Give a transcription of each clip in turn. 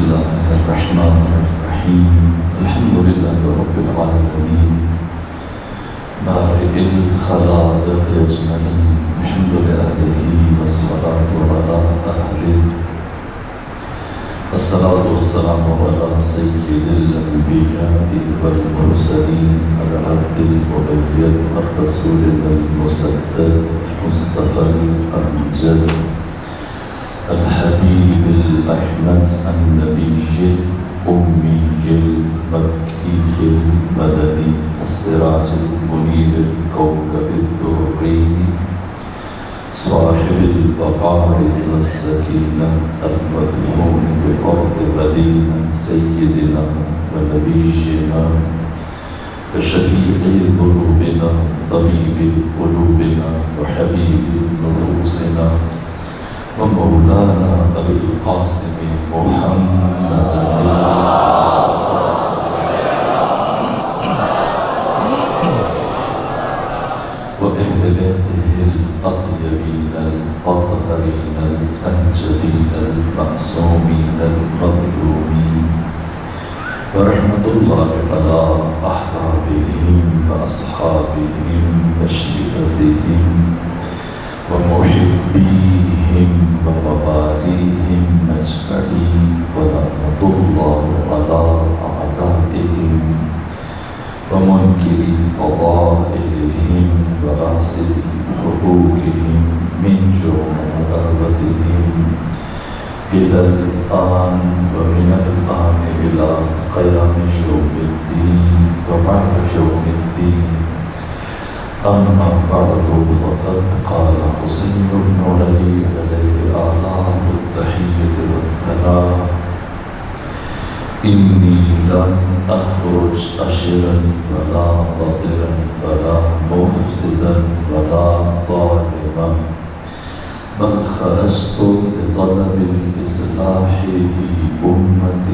الله الرحمن الرحيم الحمد لله رب العالمين بارئ الخلائق أجمعين الحمد لله والصلاة على أهله الصلاة والسلام على سيد الأنبياء والمرسلين العبد المؤيد الرسول المسدد المصطفى الأمجد الحبيب الأحمد النبي الأمي المكي المدني السراج المنير الكوكب الدري صاحب البقاء والسكينة المدفون بأرض مدينة سيدنا ونبينا وشفيع ذنوبنا طبيب قلوبنا وحبيب نفوسنا ومولانا أبي القاسم محمد وأهل بيته الأطيبين الأطهرين الأنجلين المعصومين المظلومين ورحمة الله على أحبابهم وأصحابهم وشيرتهم ومحبيهم ومواليهم أجمعين ورحمة الله على أعدائهم ومنكري فضائلهم وغاسلي حقوقهم من جرم عداوتهم إلى الآن ومن الآن إلى قيام يوم الدين وبعد يوم الدين أما بعد فقد قال حسين بن علي عليه آلاف التحية والثناء إني لم أخرج أشرا ولا باطلا ولا مفسدا ولا ظالما بل خرجت لطلب الإصلاح في أمة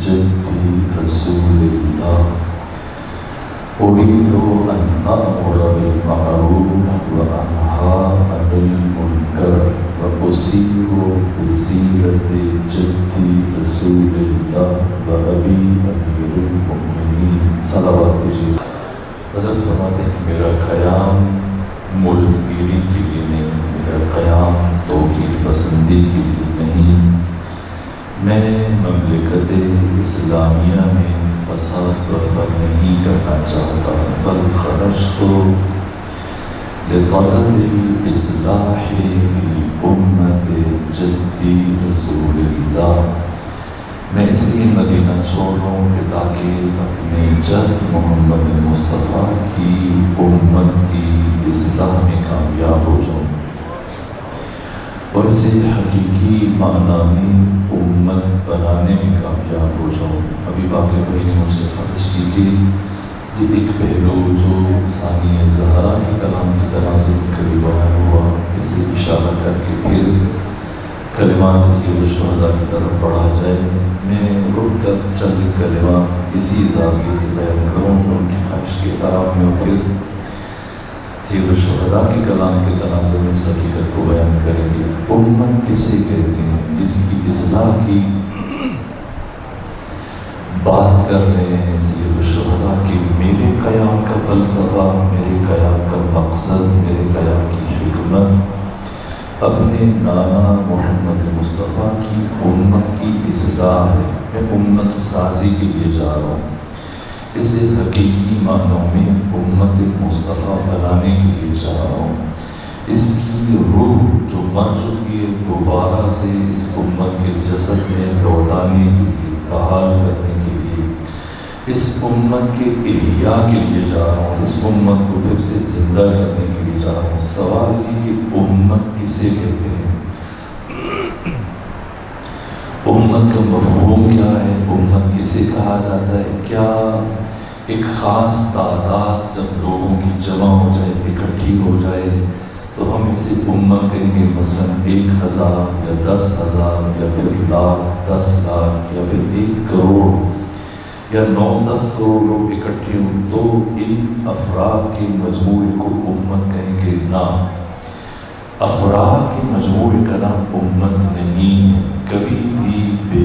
جدي رسول الله أريد أن أأمر بالمعروف وأنهى عن المنكر وأسير بسيرة جدي رسول الله وأبي أمير المؤمنين صلوات جی حضرت فرماتے ہیں کہ میرا قیام ملک گیری کے لیے نہیں، میرا قیام توقیر پسندی کے لیے نہیں، میں مملکت اسلامیہ میں فساد برپا نہیں کرنا چاہتا، بل خرجت لطلب الاصلاح فی امت جدی رسول اللہ، میں اس لیے مدینہ چھوڑ رہا ہوں کہ تاکہ اپنے جد محمد مصطفیٰ کی امت کی اصلاح میں کامیاب ہو جاؤں اور اسے حقیقی معنی میں امت بنانے میں کامیاب ہو جاؤں۔ ابھی باقی بھائی نے مجھ سے خواہش کی کہ یہ ایک پہلو جو ثانیہ زہرا کے کلام کی تناظر میں کبھی بیان ہوا، اسے اشارہ کر کے پھر کلمات سید الشہداء کی طرف بڑھا جائے۔ میں رک کر چند کلمات اسی زاویے سے بیان کروں اور ان کی خواہش کے اعتراف میں پھر سید الشہداء کے کلام کے تناظر میں اس حقیقت کو بیان کریں گے۔ امت کسے کہتے ہیں؟ جس کی اصلاح کی بات کر رہے ہیں سید الشہداء کی میرے قیام کا فلسفہ، میرے قیام کا مقصد، میرے قیام کی حکمت اپنے نانا محمد مصطفیٰ کی امت کی اصلاح ہے۔ میں امت سازی کے لیے جا رہا ہوں، اسے حقیقی معنوں میں امت مصطفیٰ بنانے کے لیے جا رہا ہوں۔ اس کی روح جو مر چکی ہے دوبارہ سے اس امت کے جسد میں لوٹانے کے لیے، بحال کرنے کے لیے، اس امت کے احیاء کے لیے جا رہا ہوں، اس امت کو پھر سے زندہ کرنے کے لیے جا رہا ہوں۔ سوال یہ کہ امت کسے کہتے ہیں؟ امت کا مفہوم کیا ہے؟ امت کسے کہا جاتا ہے؟ کیا ایک خاص تعداد جب لوگوں کی جمع ہو جائے، اکٹھی ہو جائے تو ہم اسے امت کہیں گے؟ مثلاً 1000 یا 10,000 یا پھر لاکھ، 10 لاکھ یا پھر 1 کروڑ یا 9-10 کروڑ لوگ اکٹھے ہوں تو ان افراد کے مجموعے کو امت کہیں گے؟ نہ، افراد کے مجموعے کا نام امت نہیں ہے۔ کبھی بھی بے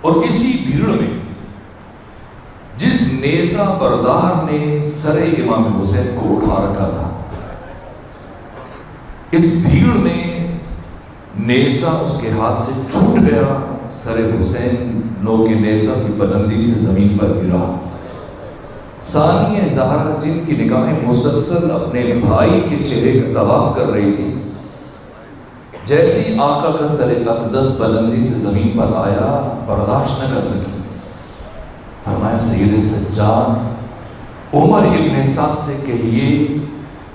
اور اسی بھیڑ میں جس نیزہ بردار نے سر امام حسین کو اٹھا رکھا تھا، اس بھیڑ میں نیزہ اس کے ہاتھ سے چھوٹ گیا، سر حسین نوک نیزہ کی بلندی سے زمین پر گرا۔ ثانیہ زہرا جن کی نگاہیں مسلسل اپنے بھائی کے چہرے کا طواف کر رہی تھی، جیسی آقا کا سر اقدس بلندی سے زمین پر آیا برداشت نہ کر سکی، فرمایا سید سجاد عمر ابن سعد سے کہیے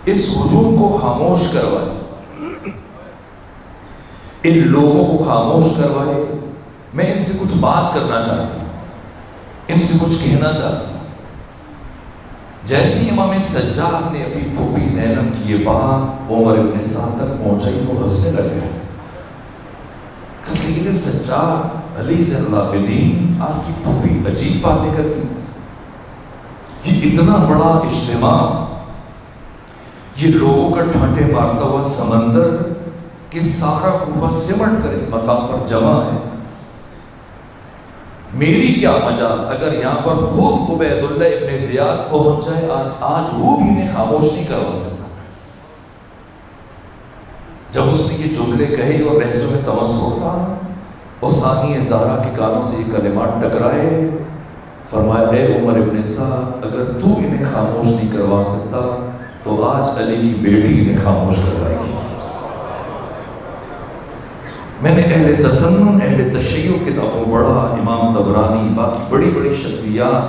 اس ہجوم کو خاموش کروائے، ان لوگوں کو خاموش کروائے، میں ان سے کچھ بات کرنا چاہتی ہوں، ان سے کچھ کہنا چاہتی ہوں۔ جیسے امام سجاد نے اپنی پھوپھی زینب کی یہ بات عمر ابن سعد تک پہنچائی تو ہنسنے لگے کہ سید سجاد علی زین العابدین آپ کی پھوپھی عجیب باتیں کرتی ہیں، یہ اتنا بڑا اجتماع، یہ لوگوں کا ٹھنڈے مارتا ہوا سمندر کہ سارا کوفہ سمٹ کر اس مقام پر جمع ہے، میری کیا مجال اگر یہاں پر خود عبید اللہ ابن زیاد پہنچ جائے، آج وہ بھی انہیں خاموش نہیں کروا سکتا۔ جب اس نے یہ جملے کہے اور لہجوں میں تمسخر تھا، اور ثانیہ زہرا کے کانوں سے یہ کلمات ٹکرائے، فرمایا اے عمر ابن سعد اگر تو انہیں خاموش نہیں کروا سکتا تو آج علی کی بیٹی انہیں خاموش کروائے گی۔ میں نے اہل تسنن اہل تشیع کتابوں پڑھا، امام طبرانی، باقی بڑی بڑی شخصیات،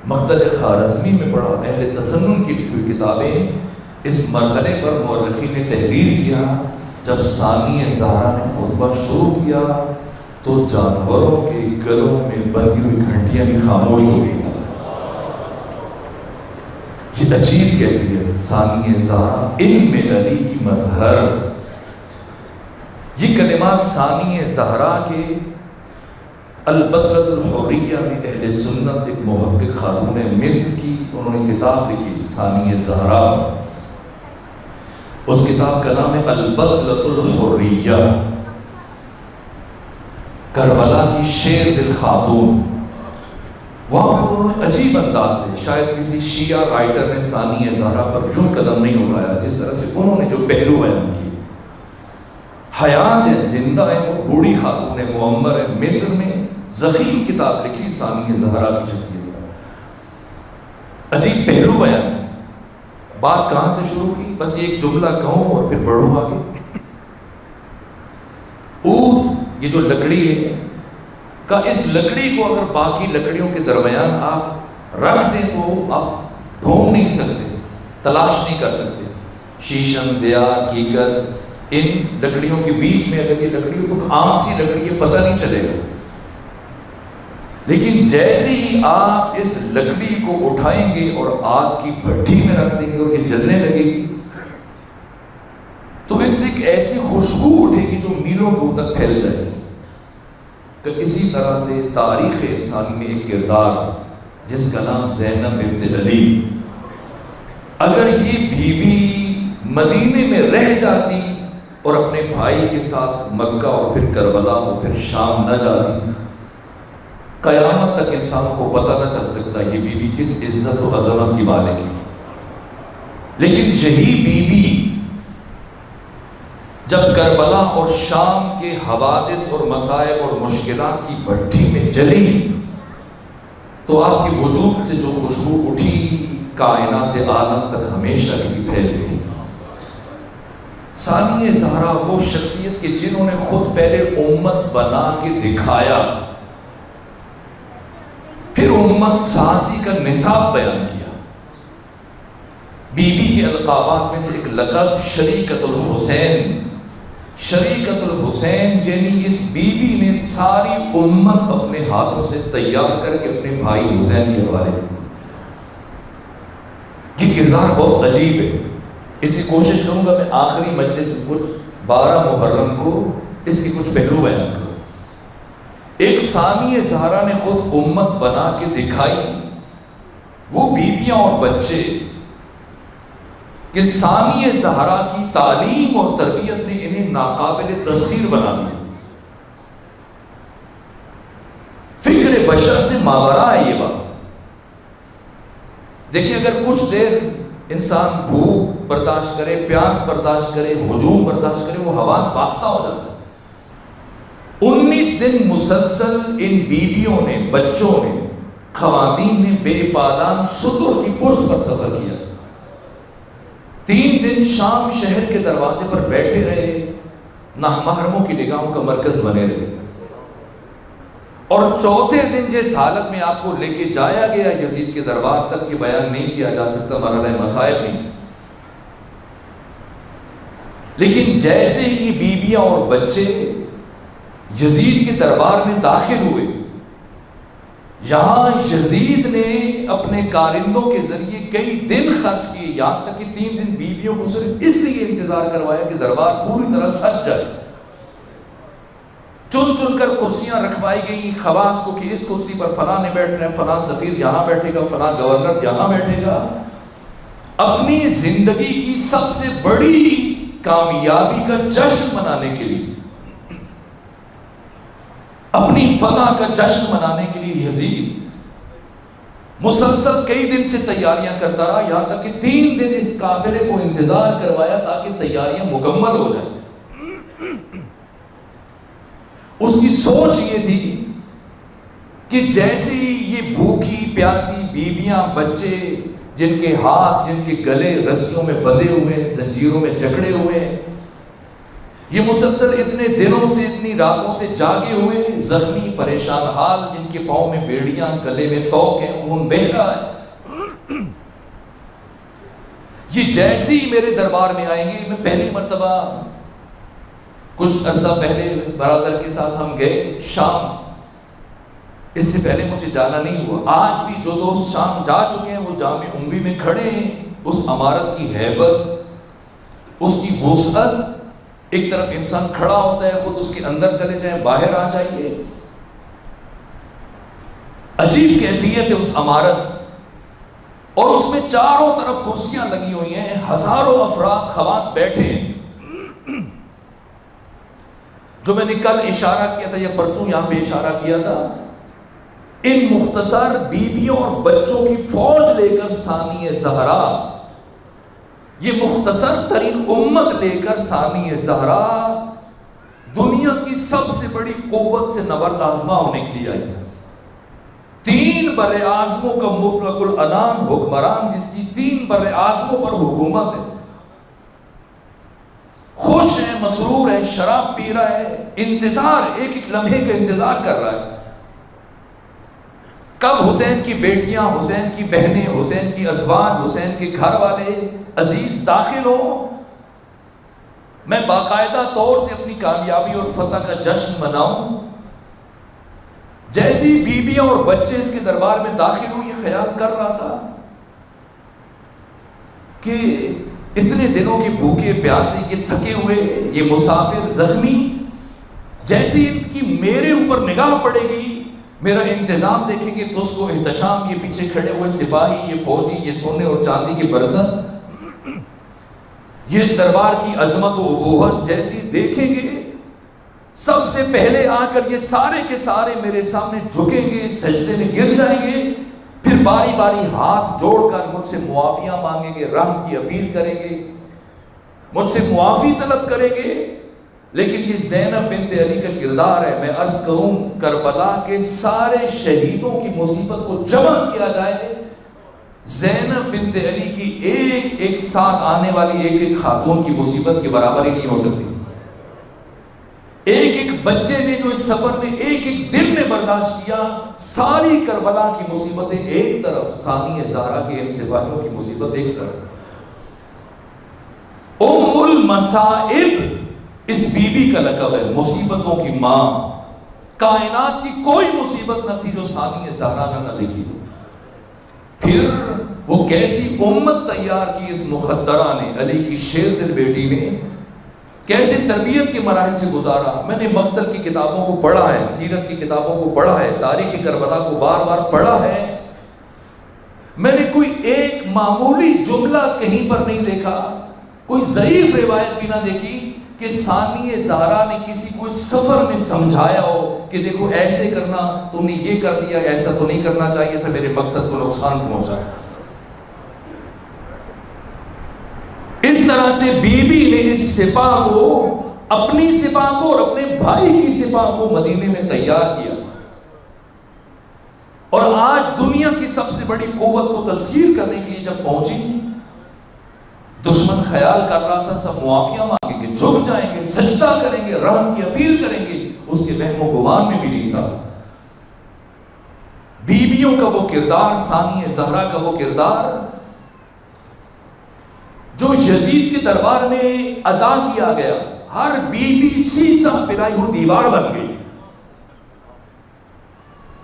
مقتل خوارزمی میں پڑھا، اہل تسنن کی لکھی ہوئی کتابیں، اس مرحلے پر مورخین نے تحریر کیا جب ثانیہ زہرا نے خطبہ شروع کیا تو جانوروں کے گلوں میں بندھی ہوئی گھنٹیاں بھی خاموش ہو گئی تھیں۔ یہ عجیب کیفیت، ثانیہ زہرا علم علی کی مظہر۔ یہ کلمات ثانیہ زہرا کے البطلۃ الحریہ میں اہل سنت ایک محقق خاتون مصر کی، انہوں نے کتاب لکھی ثانیہ زہرا، اس کتاب کا نام ہے البطلۃ الحریہ، کربلا کی شیر دل خاتون۔ وہاں پر انہوں نے عجیب انداز سے، شاید کسی شیعہ رائٹر نے ثانیہ زہرا پر یوں قلم نہیں اٹھایا جس طرح سے انہوں نے جو پہلو بیان کیے، حیات ہے، زندہ ہے، وہ بوڑھی خاتون ہے، معمر ہے، مصر میں ضخیم کتاب لکھی ثانیہ زہرا کی شخصیت پر، عجیب پہلو بیان کی۔ بات کہاں سے شروع کی؟ بس ایک جملہ کہوں اور پھر بڑھوں آگے۔ اود، یہ جو لکڑی ہے، کا اس لکڑی کو اگر باقی لکڑیوں کے درمیان آپ رکھ دیں تو آپ ڈھونڈ نہیں سکتے، تلاش نہیں کر سکتے۔ شیشم، دیار، کیکر، ان لکڑیوں کے بیچ میں اگر یہ لکڑی ہو تو عام سی لکڑی ہے، پتہ نہیں چلے گا۔ لیکن جیسے ہی آپ اس لکڑی کو اٹھائیں گے اور آگ کی بھٹی میں رکھ دیں گے اور یہ جلنے لگے گی تو اس سے ایک ایسی خوشبو اٹھے گی جو میلوں دور تک پھیل جائے گی۔ کہ اسی طرح سے تاریخ انسانی میں ایک کردار جس کا نام زینب بنت علی، اگر یہ بیوی مدینے میں رہ جاتی اور اپنے بھائی کے ساتھ مکہ اور پھر کربلا اور پھر شام نہ جاتی، قیامت تک انسانوں کو پتہ نہ چل سکتا یہ بیوی کس عزت و عظمت کی مالک ہے۔ لیکن یہی بیوی جب کربلا اور شام کے حوادث اور مصائب اور مشکلات کی بھٹی میں جلی تو آپ کے وجود سے جو خوشبو اٹھی کائنات عالم تک ہمیشہ کے لیے پھیل گئی۔ ثانیہ زہرا وہ شخصیت کے جنہوں نے خود پہلے امت بنا کے دکھایا، پھر امت سازی کا نصاب بیان کیا۔ بی بی کے القابات میں سے ایک لقب شریکت الحسین، شریکت الحسین یعنی اس بی بی نے ساری امت اپنے ہاتھوں سے تیار کر کے اپنے بھائی حسین کے حوالے کی۔ یہ کردار بہت عجیب ہے، اس کی کوشش کروں گا میں آخری مجلس میں کچھ 12 محرم کو اس کی کچھ پہلو بیان کروں۔ ایک ثانیہ زہرا نے خود امت بنا کے دکھائی، وہ بیویاں اور بچے، کہ ثانیہ زہرا کی تعلیم اور تربیت نے انہیں ناقابل تسخیر بنا دیا۔ بشر سے ماورا ہے یہ بات. دیکھیں اگر کچھ دیر انسان بھوک برداشت کرے، پیاس برداشت کرے، ہجوم برداشت کرے، وہ حواس باختہ ہو جاتا ہے. 19 دن مسلسل ان بیویوں نے، بچوں نے، خواتین نے بے پالان شتر کی پشت پر سفر کیا. 3 دن شام شہر کے دروازے پر بیٹھے رہے، نامحرموں کی نگاہوں کا مرکز بنے رہے. اور چوتھے دن جس حالت میں آپ کو لے کے جایا گیا یزید کے دربار تک، یہ بیان نہیں کیا جا سکتا، مرحلہ مصائب نہیں. لیکن جیسے ہی بیویاں اور بچے یزید کے دربار میں داخل ہوئے، یہاں یزید نے اپنے کارندوں کے ذریعے کئی دن خرچ کیے، یہاں تک کہ 3 دن بیویوں کو صرف اس لیے انتظار کروایا کہ دربار پوری طرح سج جائے. چن چن کر کرسیاں رکھوائی گئی خواص کو کہ اس کرسی پر فلاں نے بیٹھنا ہے، فلاں سفیر یہاں بیٹھے گا، فلاں گورنر یہاں بیٹھے گا. اپنی زندگی کی سب سے بڑی کامیابی کا جشن منانے کے لیے، اپنی فتح کا جشن منانے کے لیے یزید مسلسل کئی دن سے تیاریاں کرتا رہا، یہاں تک کہ 3 دن اس قافلے کو انتظار کروایا تاکہ تیاریاں مکمل ہو جائیں. اس کی سوچ یہ تھی کہ جیسے ہی یہ بھوکی پیاسی بیویاں، بچے جن کے ہاتھ، جن کے گلے رسیوں میں بندھے ہوئے، زنجیروں میں جکڑے ہوئے، یہ مسلسل اتنے دنوں سے، اتنی راتوں سے جاگے ہوئے، زخمی پریشان حال، جن کے پاؤں میں بیڑیاں، گلے میں توق ہے، خون بہہ رہا ہے، یہ جیسے ہی میرے دربار میں آئیں گے. میں پہلی مرتبہ کچھ عرصہ پہلے برادر کے ساتھ ہم گئے شام، اس سے پہلے مجھے جانا نہیں ہوا. آج بھی جو دوست شام جا چکے ہیں وہ جامع اموی میں کھڑے ہیں. اس عمارت کی ہیبت، اس کی وسعت، ایک طرف انسان کھڑا ہوتا ہے، خود اس کے اندر چلے جائیں، باہر آ جائیے، عجیب کیفیت ہے اس عمارت. اور اس میں چاروں طرف کرسیاں لگی ہوئی ہیں، ہزاروں افراد خواص بیٹھے ہیں. جو میں نے کل اشارہ کیا تھا یا پرسوں یہاں پہ اشارہ کیا تھا، ان مختصر بیویوں اور بچوں کی فوج لے کر ثانی زہرا، یہ مختصر ترین امت لے کر ثانی زہرا دنیا کی سب سے بڑی قوت سے نبرد آزما ہونے کے لیے آئی. 3 بر اعظموں کا مطلق العنان حکمران، جس کی 3 بر اعظموں پر حکومت ہے، خوش ہے، مسرور ہے، شراب پی رہا ہے، انتظار، ایک ایک لمحے کا انتظار کر رہا ہے کب حسین کی بیٹیاں، حسین کی بہنیں، حسین کی ازواج، حسین کے گھر والے عزیز داخل ہو، میں باقاعدہ طور سے اپنی کامیابی اور فتح کا جشن مناؤں. جیسی بیویاں اور بچے اس کے دربار میں داخل ہوں، یہ خیال کر رہا تھا کہ اتنے دنوں کے بھوکے پیاسے، یہ تھکے ہوئے، یہ مسافر زخمی، جیسی ان کی میرے اوپر نگاہ پڑے گی، میرا انتظام دیکھیں گے تو اس کو احتشام، یہ پیچھے کھڑے ہوئے سپاہی، یہ فوجی، یہ سونے اور چاندی کے برتن، یہ اس دربار کی عظمت و ابوہت جیسی دیکھیں گے، سب سے پہلے آ کر یہ سارے کے سارے میرے سامنے جھکیں گے، سجدے میں گر جائیں گے، پھر باری باری ہاتھ جوڑ کر مجھ سے معافیاں مانگیں گے، رحم کی اپیل کریں گے، مجھ سے معافی طلب کریں گے. لیکن یہ زینب بنت علی کا کردار ہے. میں عرض کروں کربلا کے سارے شہیدوں کی مصیبت کو جمع کیا جائے، زینب بنت علی کی ایک ایک ساتھ آنے والی ایک ایک خاتون کی مصیبت کے برابر ہی نہیں ہو سکتی. ایک ایک بچے نے جو اس سفر میں ایک ایک دن میں برداشت کیا، ساری کربلا کی مصیبتیں ایک طرف، ثانی زہرا کے ان سپاہیوں کی مصیبت ایک طرف. ام المصائب اس بی بی کا لقب ہے، مصیبتوں کی ماں. کائنات کی کوئی مصیبت نہ تھی جو ثانی زہرا نے نہ دیکھی. پھر وہ کیسی امت تیار کی اس مخدرہ نے، علی کی شیر دل بیٹی نے، کیسے تربیت کے مراحل سے گزارا. میں نے مقتل کی کتابوں کو پڑھا ہے، سیرت کی کتابوں کو پڑھا ہے، تاریخ کربلا کو بار بار پڑھا ہے. میں نے کوئی ایک معمولی جملہ کہیں پر نہیں دیکھا، کوئی ضعیف روایت بھی نہ دیکھی کہ ثانی زہرا نے کسی کو سفر میں سمجھایا ہو کہ دیکھو ایسے کرنا، تم نے یہ کر دیا، ایسا تو نہیں کرنا چاہیے تھا، میرے مقصد کو نقصان پہنچا۔ اس طرح سے بی بی نے اس سپاہ کو، اپنی سپاہ کو اور اپنے بھائی کی سپاہ کو مدینے میں تیار کیا۔ اور آج دنیا کی سب سے بڑی قوت کو تسخیر کرنے کے لیے جب پہنچی، دشمن خیال کر رہا تھا سب معافیہ مانگیں گے، جھک جائیں گے، سجدہ کریں گے، رحم کی اپیل کریں گے، اس کے وہم و گمان میں بھی نہیں تھا۔ بیویوں کا وہ کردار، ثانی زہرا کا وہ کردار جو یزید کے دربار میں ادا کیا گیا، ہر بی بی سیسا پرائی ہوئی دیوار بن گئی۔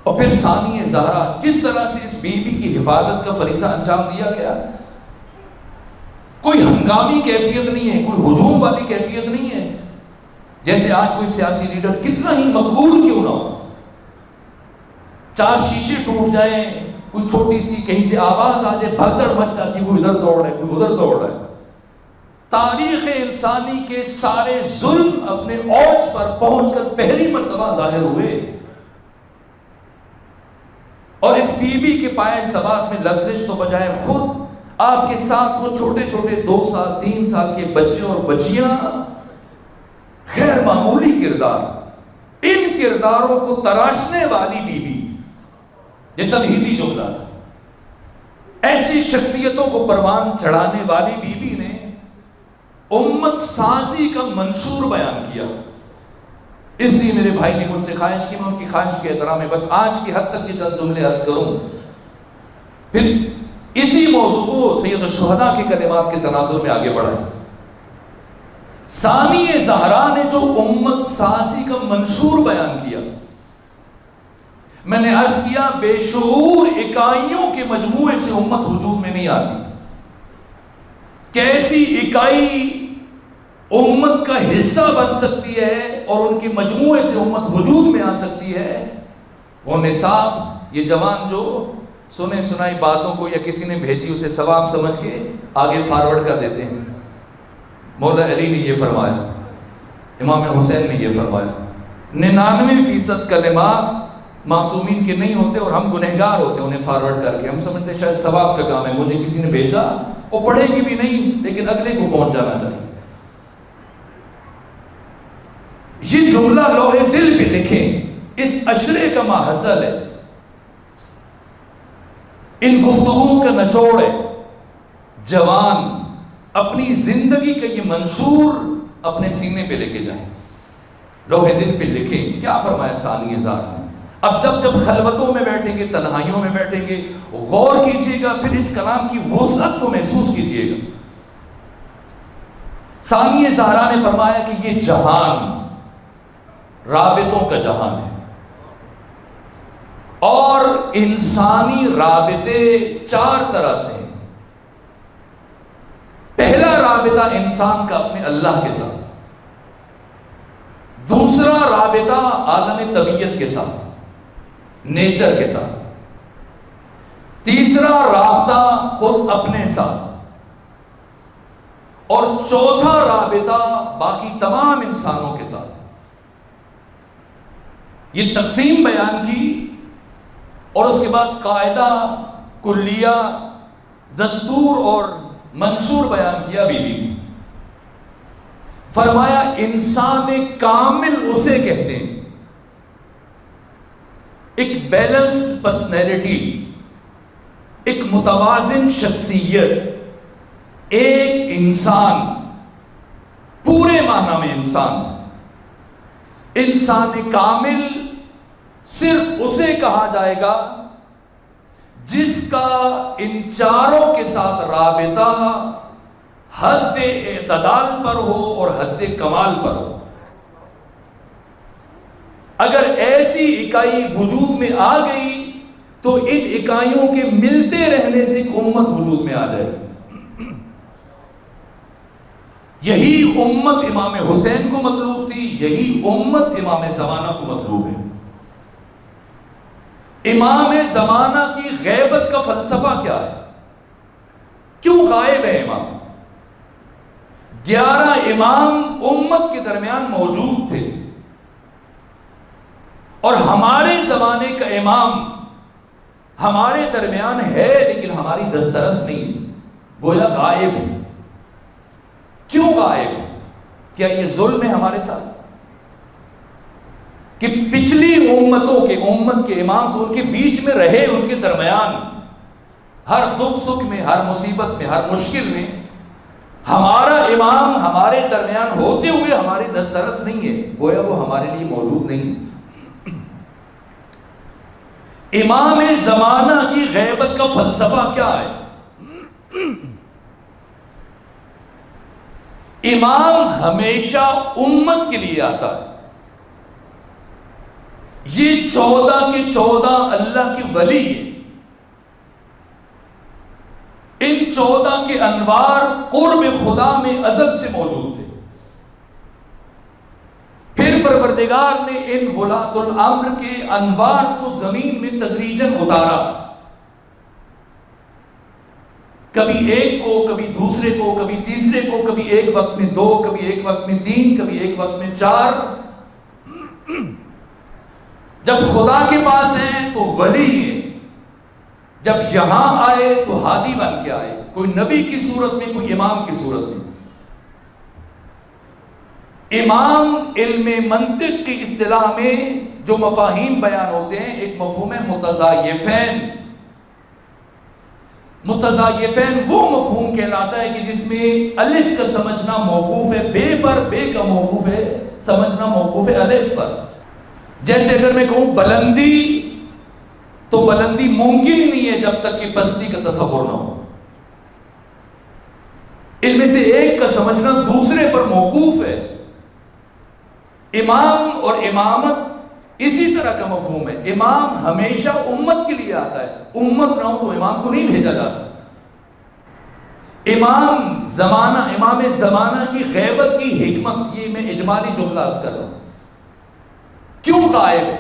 اور پھر ثانی زہرا کس طرح سے اس بی بی کی حفاظت کا فریضہ انجام دیا گیا۔ کوئی ہنگامی کیفیت نہیں ہے، کوئی ہجوم والی کیفیت نہیں ہے، جیسے آج کوئی سیاسی لیڈر کتنا ہی مقبول کیوں نہ ہو، چار شیشے ٹوٹ جائیں، کوئی چھوٹی سی کہیں سے آواز آ جائے، بھگدڑ مچ جاتی ہے، کوئی ادھر دوڑ رہا ہے، کوئی ادھر دوڑ رہا ہے۔ تاریخ انسانی کے سارے ظلم اپنے اوج پر پہنچ کر پہلی مرتبہ ظاہر ہوئے، اور اس بی بی کے پائے ثبات میں لغزش تو بجائے خود آپ کے ساتھ وہ چھوٹے چھوٹے 2 سال 3 سال کے بچے اور بچیاں، غیر معمولی کردار، ان کرداروں کو تراشنے والی بی بی، یہ تمہیدی جملہ تھا، ایسی شخصیتوں کو پروان چڑھانے والی بی بی نے امت سازی کا منشور بیان کیا۔ اس لیے میرے بھائی نے مجھ سے خواہش کی، میں ان کی خواہش کے احترام میں بس آج کی حد تک یہ چند جملے عرض کروں، پھر اسی موضوع کو سید الشہداء کے کلمات کے تناظر میں آگے بڑھائیں۔ ثانی زہرا نے جو امت سازی کا منشور بیان کیا، میں نے عرض کیا بے شعور اکائیوں کے مجموعے سے امت وجود میں نہیں آتی۔ کیسی اکائی امت کا حصہ بن سکتی ہے اور ان کے مجموعے سے امت وجود میں آ سکتی ہے، وہ نصاب، یہ جوان جو سنے سنائی باتوں کو یا کسی نے بھیجی اسے ثواب سمجھ کے آگے فارورڈ کر دیتے ہیں۔ مولا علی نے یہ فرمایا، امام حسین نے یہ فرمایا، 99% کلمات معصومین کے نہیں ہوتے اور ہم گنہگار ہوتے ہیں انہیں فارورڈ کر کے، ہم سمجھتے شاید ثواب کا کام ہے، مجھے کسی نے بھیجا، وہ پڑھے گی بھی نہیں لیکن اگلے کو پہنچ جانا چاہیے۔ یہ جملہ لوہے دل پہ لکھیں، اس عشرے کا ماحصل ہے، ان گفتگوؤں کا نچوڑ ہے۔ جوان اپنی زندگی کا یہ منشور اپنے سینے پہ لے کے جائیں، لوہے دل پہ لکھیں۔ کیا فرمایا ثانی زہرا نے؟ اب جب خلوتوں میں بیٹھیں گے، تنہائیوں میں بیٹھیں گے، غور کیجئے گا، پھر اس کلام کی وسعت کو محسوس کیجئے گا۔ ثانی زہرا نے فرمایا کہ یہ جہان رابطوں کا جہان ہے، اور انسانی رابطے 4 طرح سے ہیں۔ پہلا رابطہ انسان کا اپنے اللہ کے ساتھ، دوسرا رابطہ عالم طبیعت کے ساتھ، نیچر کے ساتھ، تیسرا رابطہ خود اپنے ساتھ، اور چوتھا رابطہ باقی تمام انسانوں کے ساتھ۔ یہ تقسیم بیان کی اور اس کے بعد قاعدہ، کلیہ، دستور اور منشور بیان کیا بی بی۔ فرمایا انسان کامل اسے کہتے ہیں، ایک بیلنسڈ پرسنالٹی، ایک متوازن شخصیت، ایک انسان، پورے معنی میں انسان۔ انسان کامل صرف اسے کہا جائے گا جس کا ان چاروں کے ساتھ رابطہ حد اعتدال پر ہو اور حد کمال پر ہو۔ اگر ایسی اکائی وجود میں آ گئی تو ان اکائیوں کے ملتے رہنے سے ایک امت وجود میں آ جائے گی۔ یہی امت امام حسین کو مطلوب تھی، یہی امت امام زمانہ کو مطلوب ہے۔ امام زمانہ کی غیبت کا فلسفہ کیا ہے؟ کیوں غائب ہے امام؟ 11 امام امت کے درمیان موجود تھے، اور ہمارے زمانے کا امام ہمارے درمیان ہے لیکن ہماری دسترس نہیں، گویا غائب ہے۔ کیوں غائب ہے؟ کیا یہ ظلم ہے ہمارے ساتھ کہ پچھلی امتوں کے امت کے امام تو ان کے بیچ میں رہے، ان کے درمیان ہر دکھ سکھ میں، ہر مصیبت میں، ہر مشکل میں، ہمارا امام ہمارے درمیان ہوتے ہوئے ہماری دسترس نہیں ہے، گویا وہ ہمارے لیے موجود نہیں۔ امام زمانہ کی غیبت کا فلسفہ کیا ہے؟ امام ہمیشہ امت کے لیے آتا ہے۔ یہ 14 کے 14 اللہ کے ولی ہیں، ان 14 کے انوار قرب خدا میں ازل سے موجود تھے۔ پھر پروردگار نے ان ولاۃ الامر کے انوار کو زمین میں تدریجاً اتارا، کبھی ایک کو، کبھی دوسرے کو، کبھی تیسرے کو، کبھی ایک وقت میں 2، کبھی ایک وقت میں 3، کبھی ایک وقت میں 4۔ جب خدا کے پاس ہیں تو ولی ہیں، جب یہاں آئے تو ہادی بن کے آئے، کوئی نبی کی صورت میں، کوئی امام کی صورت میں۔ امام علم منطق کی اصطلاح میں جو مفاہیم بیان ہوتے ہیں، ایک مفہوم ہے متضایفین۔ متضایفین وہ مفہوم کہلاتا ہے کہ جس میں الف کا سمجھنا موقوف ہے بے پر، بے کا موقوف ہے سمجھنا موقوف ہے الف پر۔ جیسے اگر میں کہوں بلندی، تو بلندی ممکن ہی نہیں ہے جب تک کہ پستی کا تصور نہ ہو۔ ان میں سے ایک کا سمجھنا دوسرے پر موقوف ہے۔ امام اور امامت اسی طرح کا مفہوم ہے۔ امام ہمیشہ امت کے لیے آتا ہے، امت نہ ہو تو امام کو نہیں بھیجا جاتا۔ امام زمانہ کی غیبت کی حکمت، یہ میں اجمالی جملہ عرض کر رہا ہوں، کیوں غائب ہے؟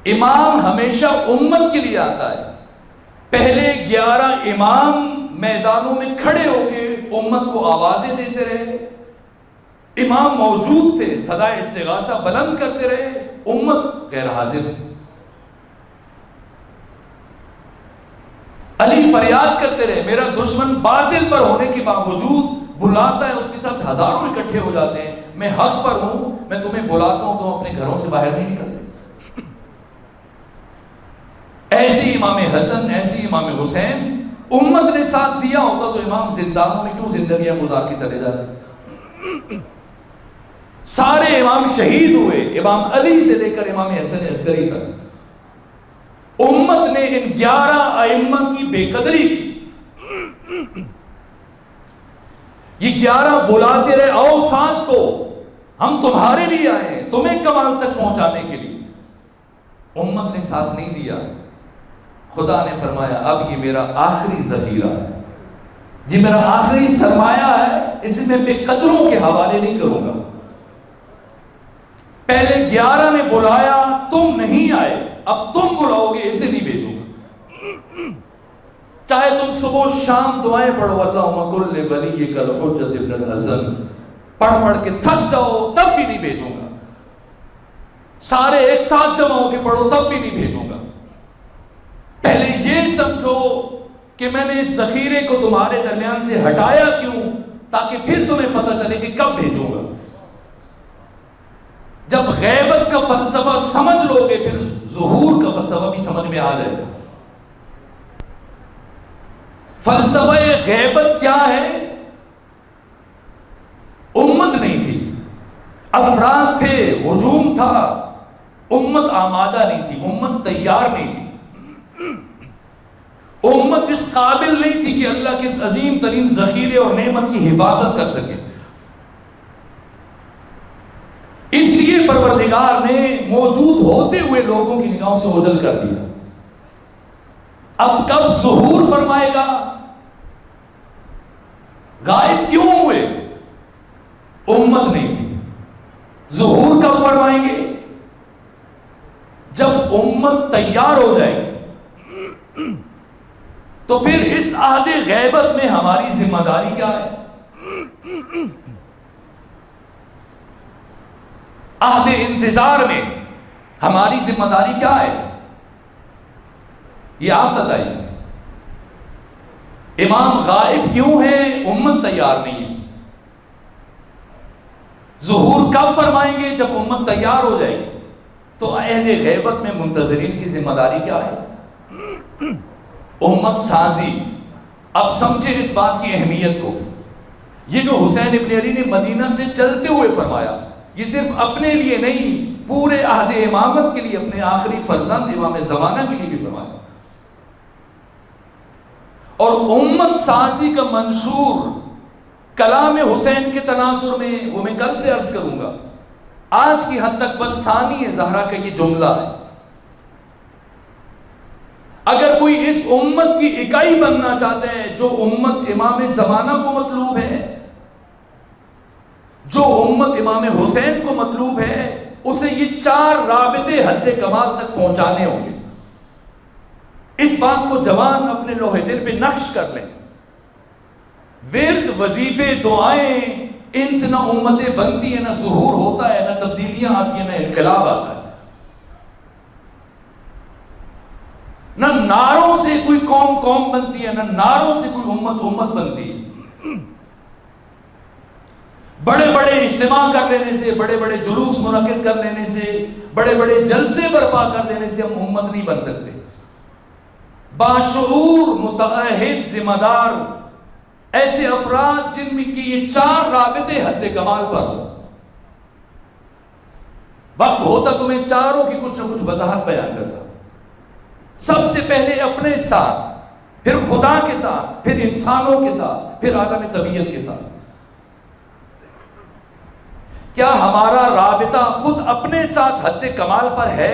امام ہمیشہ امت کے لیے آتا ہے۔ پہلے 11 امام میدانوں میں کھڑے ہو کے امت کو آوازیں دیتے رہے، امام موجود تھے، صدائے استغاثہ بلند کرتے رہے، امت غیر حاضر تھی۔ علی فریاد کرتے رہے، میرا دشمن باطل پر ہونے کے باوجود بلاتا ہے، اس کے ساتھ ہزاروں اکٹھے ہو جاتے ہیں، میں حق پر ہوں، میں تمہیں بلاتا ہوں، تم اپنے گھروں سے باہر نہیں نکلتے۔ ایسی امام حسن، ایسی امام حسین، امت نے ساتھ دیا ہوتا تو امام زندانوں میں کیوں زندگیاں گزار کے چلے جاتے؟ سارے امام شہید ہوئے، امام علی سے لے کر امام حسن عسکری تک۔ امت نے ان 11 ائمہ کی بے قدری کی۔ یہ 11 بلاتے رہے، آؤ ساتھ دو، ہم تمہارے لیے آئے ہیں، تمہیں کمال تک پہنچانے کے لیے۔ امت نے ساتھ نہیں دیا۔ خدا نے فرمایا اب یہ میرا آخری ذخیرہ ہے، یہ میرا آخری سرمایہ ہے، اسے میں بے قدروں کے حوالے نہیں کروں گا۔ پہلے 11 نے بلایا، تم نہیں آئے، اب تم بلاؤ گے، اسے نہیں بھیجوں گا۔ چاہے تم صبح شام دعائیں پڑھو، اللہم کل ولیک الحجۃ ابن الحسن، پڑھ پڑھ کے تھک جاؤ، تب بھی نہیں بھیجوں گا۔ سارے ایک ساتھ جمع ہو کے پڑھو، تب بھی نہیں بھیجوں گا۔ پہلے یہ سمجھو کہ میں نے اس ذخیرے کو تمہارے درمیان سے ہٹایا کیوں، تاکہ پھر تمہیں پتہ چلے کہ کب بھیجوں گا۔ جب غیبت کا فلسفہ سمجھ لو گے، پھر ظہور کا فلسفہ بھی سمجھ میں آ جائے گا۔ فلسفہ غیبت کیا ہے؟ امت نہیں تھی، افراد تھے، ہجوم تھا، امت آمادہ نہیں تھی، امت تیار نہیں تھی، امت اس قابل نہیں تھی کہ اللہ کے اس عظیم ترین ذخیرے اور نعمت کی حفاظت کر سکے۔ اس لیے پروردگار نے موجود ہوتے ہوئے لوگوں کی نگاہوں سے اوجھل کر دیا۔ اب کب ظہور فرمائے گا؟ غائب کیوں ہوئے؟ امت نہیں تھی۔ ظہور کب فرمائیں گے؟ جب امت تیار ہو جائے گی۔ تو تو پھر اس عہد غیبت میں ہماری ذمہ داری کیا ہے؟ عہد انتظار میں ہماری ذمہ داری کیا ہے؟ یہ آپ بتائیے. امام غائب کیوں ہے؟ امت تیار نہیں ہے. ظہور کب فرمائیں گے؟ جب امت تیار ہو جائے گی. تو اہل غیبت میں منتظرین کی ذمہ داری کیا ہے؟ امت سازی. اب سمجھے اس بات کی اہمیت کو. یہ جو حسین ابن علی نے مدینہ سے چلتے ہوئے فرمایا، یہ صرف اپنے لیے نہیں، پورے عہد امامت کے لیے، اپنے آخری فرزند امام زمانہ کے لیے بھی فرمایا. اور امت سازی کا منشور کلام حسین کے تناظر میں، وہ میں کل سے عرض کروں گا، آج کی حد تک بس ثانی زہرا کا یہ جملہ ہے. اگر کوئی اس امت کی اکائی بننا چاہتا ہے، جو امت امام زمانہ کو مطلوب ہے، جو امت امام حسین کو مطلوب ہے، اسے یہ 4 رابطے حد کمال تک پہنچانے ہوں گے. اس بات کو جوان اپنے لوح دل پہ نقش کر لیں. ورد، وظیفے، دعائیں، ان سے نہ امتیں بنتی ہیں، نہ ظہور ہوتا ہے، نہ تبدیلیاں آتی ہیں، نہ انقلاب آتا ہے. نہ نعروں سے کوئی قوم بنتی ہے، نہ نعروں سے کوئی امت بنتی ہے. بڑے بڑے اجتماع کر لینے سے، بڑے بڑے جلوس منعقد کر لینے سے، بڑے بڑے جلسے برپا کر دینے سے ہم امت نہیں بن سکتے. باشعور، متعہد، ذمہ دار ایسے افراد جن میں کی یہ 4 رابطے حد کمال پر ہو. وقت ہوتا تو میں چاروں کی کچھ نہ کچھ وضاحت بیان کرتا. سب سے پہلے اپنے ساتھ، پھر خدا کے ساتھ، پھر انسانوں کے ساتھ، پھر عالم طبیعت کے ساتھ. کیا ہمارا رابطہ خود اپنے ساتھ حد کمال پر ہے؟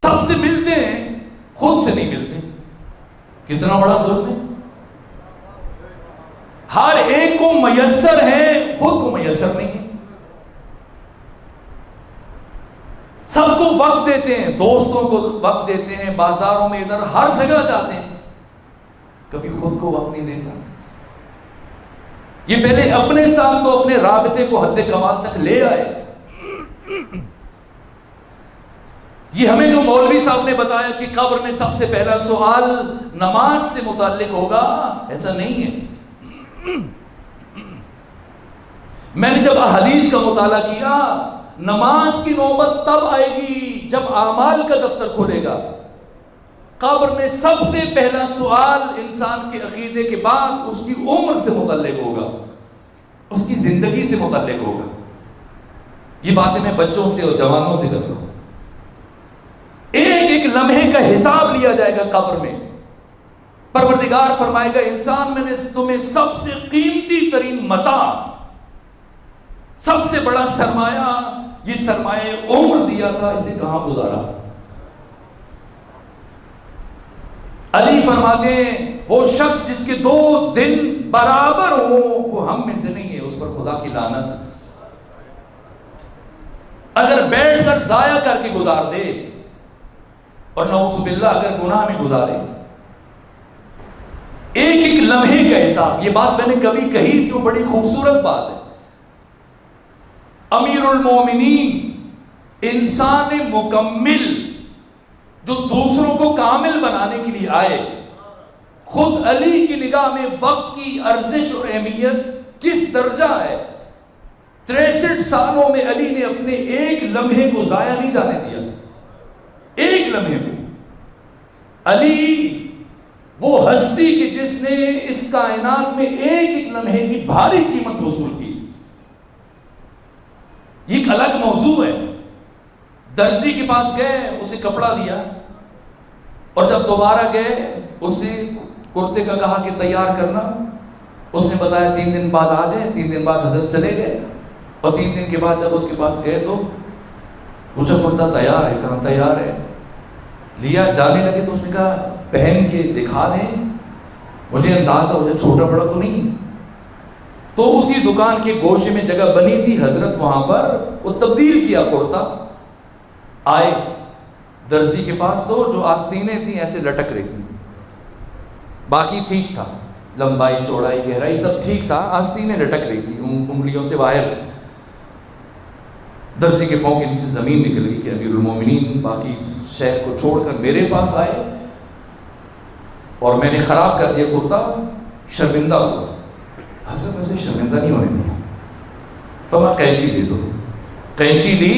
سب سے ملتے ہیں، خود سے نہیں ملتے. کتنا بڑا ظلم ہے. ہر ایک کو میسر ہے، خود کو میسر نہیں ہے. سب کو وقت دیتے ہیں، دوستوں کو وقت دیتے ہیں، بازاروں میں ادھر ہر جگہ جاتے ہیں، کبھی خود کو وقت نہیں دیتا. یہ پہلے اپنے ساتھ تو اپنے رابطے کو حد کمال تک لے آئے. یہ ہمیں جو مولوی صاحب نے بتایا کہ قبر میں سب سے پہلا سوال نماز سے متعلق ہوگا، ایسا نہیں ہے. میں نے جب احادیث کا مطالعہ کیا، نماز کی نوبت تب آئے گی جب اعمال کا دفتر کھولے گا. قبر میں سب سے پہلا سوال انسان کے عقیدے کے بعد اس کی عمر سے متعلق ہوگا، اس کی زندگی سے متعلق ہوگا. یہ باتیں میں بچوں سے اور جوانوں سے کر رہا ہوں. ایک ایک لمحے کا حساب لیا جائے گا قبر میں. پروردگار فرمائے گا، انسان میں نے تمہیں سب سے قیمتی ترین متاع، سب سے بڑا سرمایہ، یہ سرمایہ عمر دیا تھا، اسے کہاں گزارا؟ علی فرماتے ہیں وہ شخص جس کے 2 دن برابر ہوں وہ ہم میں سے نہیں ہے، اس پر خدا کی لعنت. اگر بیٹھ کر ضائع کر کے گزار دے، اور نعوذ باللہ اگر گناہ میں گزارے، ایک ایک لمحے کا حساب. یہ بات میں نے کبھی کہی تھی، وہ بڑی خوبصورت بات ہے. امیر المومنین، انسان مکمل جو دوسروں کو کامل بنانے کے لیے آئے، خود علی کی نگاہ میں وقت کی ارزش اور اہمیت کس درجہ ہے. 63 سالوں میں علی نے اپنے ایک لمحے کو ضائع نہیں جانے دیا. ایک لمحے کو. علی وہ ہستی کہ جس نے اس کائنات میں ایک ایک لمحے کی بھاری قیمت وصول کی. یہ ایک الگ موضوع ہے. درزی کے پاس گئے، اسے کپڑا دیا، اور جب دوبارہ گئے اس سے کرتے کا کہا کہ تیار کرنا. اس نے بتایا 3 دن بعد آ جائیں. 3 دن بعد حضرت چلے گئے، اور 3 دن کے بعد جب اس کے پاس گئے تو پوچھا کرتا تیار ہے؟ کہاں تیار ہے. لیا، جانے لگے تو اس نے کہا پہن کے دکھا دیں، مجھے اندازہ ہو جائے چھوٹا بڑا تو نہیں. تو اسی دکان کے گوشے میں جگہ بنی تھی، حضرت وہاں پر وہ تبدیل کیا کرتا. آئے، درزی کے پاس تو جو آستینیں تھیں ایسے لٹک رہی تھیں، باقی ٹھیک تھا، لمبائی چوڑائی گہرائی سب ٹھیک تھا، آستینیں لٹک رہی تھی، انگلیوں سے باہر تھی۔ درزی کے پاؤں کے نیچے زمین نکل گئی کہ امیر المومنین باقی شہر کو چھوڑ کر میرے پاس آئے اور میں نے خراب کر دیا کرتا، شرمندہ ہوا۔ حضرت میں سے شرمندہ نہیں ہونے دیا، فرمایا قینچی دے دو۔ قینچی لی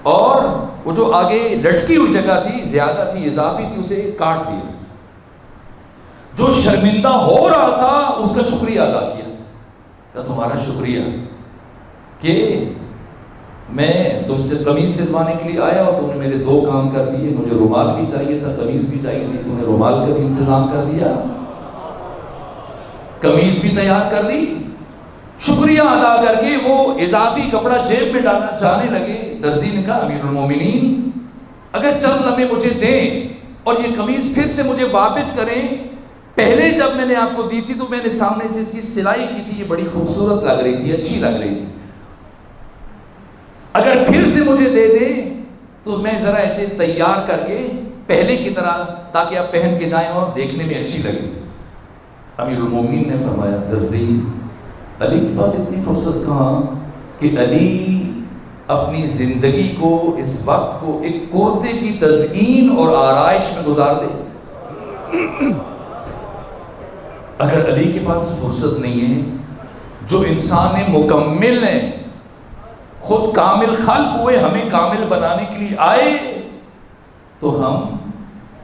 اور وہ جو آگے لٹکی ہوئی جگہ تھی، زیادہ تھی، اضافی تھی، اسے کاٹ دیا۔ جو شرمندہ ہو رہا تھا اس کا شکریہ ادا کیا کہ تمہارا شکریہ کہ میں تم سے قمیض سلوانے کے لیے آیا اور تم نے میرے 2 کام کر دیے، مجھے رومال بھی چاہیے تھا، قمیض بھی چاہیے تھی، تم نے رومال کا بھی انتظام کر دیا، قمیض بھی تیار کر دی۔ شکریہ ادا کر کے وہ اضافی کپڑا جیب میں ڈالنا چاہنے لگے۔ درزی نے کہا امیر المومنین اگر چند لمحے مجھے دیں اور یہ قمیض پھر سے مجھے واپس کریں، پہلے جب میں نے آپ کو دی تھی تو میں نے سامنے سے اس کی سلائی کی تھی، یہ بڑی خوبصورت لگ رہی تھی، اچھی لگ رہی تھی، اگر پھر سے مجھے دے دیں تو میں ذرا ایسے تیار کر کے پہلے کی طرح تاکہ آپ پہن کے جائیں اور دیکھنے میں اچھی لگے۔ امیر المومنین نے فرمایا درزی علی کے پاس اتنی فرصت کہاں کہ علی اپنی زندگی کو، اس وقت کو ایک کرتے کی تزئین اور آرائش میں گزار دے۔ اگر علی کے پاس فرصت نہیں ہے، جو انسان مکمل ہے، خود کامل خلق ہوئے، ہمیں کامل بنانے کے لیے آئے، تو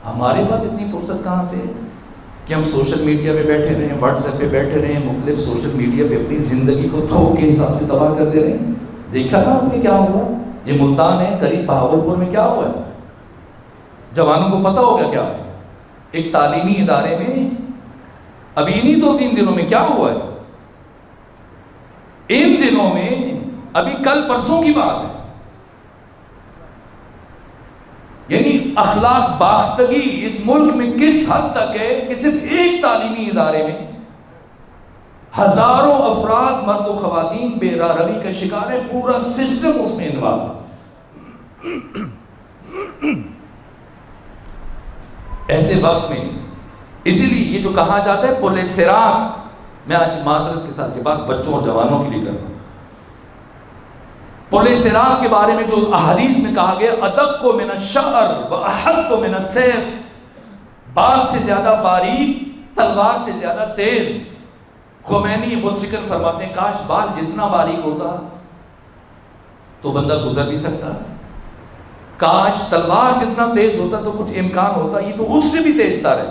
ہمارے پاس اتنی فرصت کہاں سے کہ ہم سوشل میڈیا پہ بیٹھے رہیں، واٹس ایپ پہ بیٹھے رہیں، مختلف سوشل میڈیا پہ اپنی زندگی کو تھوک کے حساب سے تباہ کرتے رہیں۔ دیکھا نا آپ نے کیا ہوا؟ یہ ملتان ہے، قریب بہاولپور میں کیا ہوا ہے؟ جوانوں کو پتہ ہوگا کیا؟ ایک تعلیمی ادارے میں ابھی انہی 2-3 دنوں میں کیا ہوا ہے؟ ان دنوں میں ابھی کل پرسوں کی بات ہے، یعنی اخلاق باختگی اس ملک میں کس حد تک ہے کہ صرف ایک تعلیمی ادارے میں ہزاروں افراد مرد و خواتین بے راہروی کا شکار ہے، پورا سسٹم اس میں انوالو ہے۔ ایسے وقت میں اسی لیے یہ جو کہا جاتا ہے پل صراط، میں آج معذرت کے ساتھ یہ بات بچوں اور جوانوں کے لیے کر رہا ہوں، پل صراط کے بارے میں جو احادیث میں کہا گیا ادق من الشعر واحد من السیف، بال سے زیادہ باریک، تلوار سے زیادہ تیز۔ خمینی متشکر فرماتے ہیں کاش بال جتنا باریک ہوتا تو بندہ گزر بھی سکتا، کاش تلوار جتنا تیز ہوتا تو کچھ امکان ہوتا، یہ تو اس سے بھی تیز تر ہے۔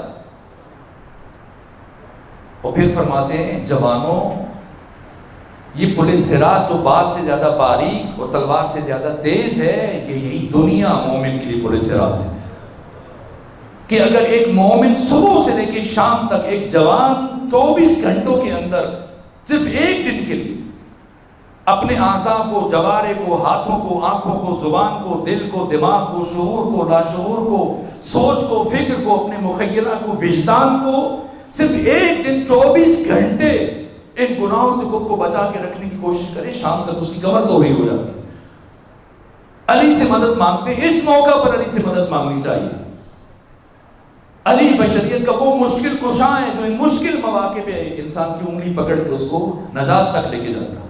اور پھر فرماتے ہیں جوانوں، یہ پل صراط جو بال سے زیادہ باریک اور تلوار سے زیادہ تیز ہے، کہ یہی دنیا مومن کے لیے پل صراط ہے، کہ اگر ایک مومن صبح سے لے کے شام تک، ایک جوان 24 گھنٹوں کے اندر صرف ایک دن کے لیے اپنے اعضاء کو، جوارے کو، ہاتھوں کو، آنکھوں کو، زبان کو، دل کو، دماغ کو، شعور کو، لاشعور کو، سوچ کو، فکر کو، اپنے مخیلہ کو، وجدان کو، صرف ایک دن 24 گھنٹے ان گناہوں سے خود کو بچا کے رکھنے کی کوشش کرے، شام تک اس کی کمر توڑی ہو جاتی ہے۔ علی سے مدد مانگتے ہیں، اس موقع پر علی سے مدد مانگنی چاہیے۔ علی بشریت کا وہ مشکل کشا ہے جو ان مشکل مواقع پہ انسان کی انگلی پکڑ کے اس کو نجات تک لے کے جاتا ہے۔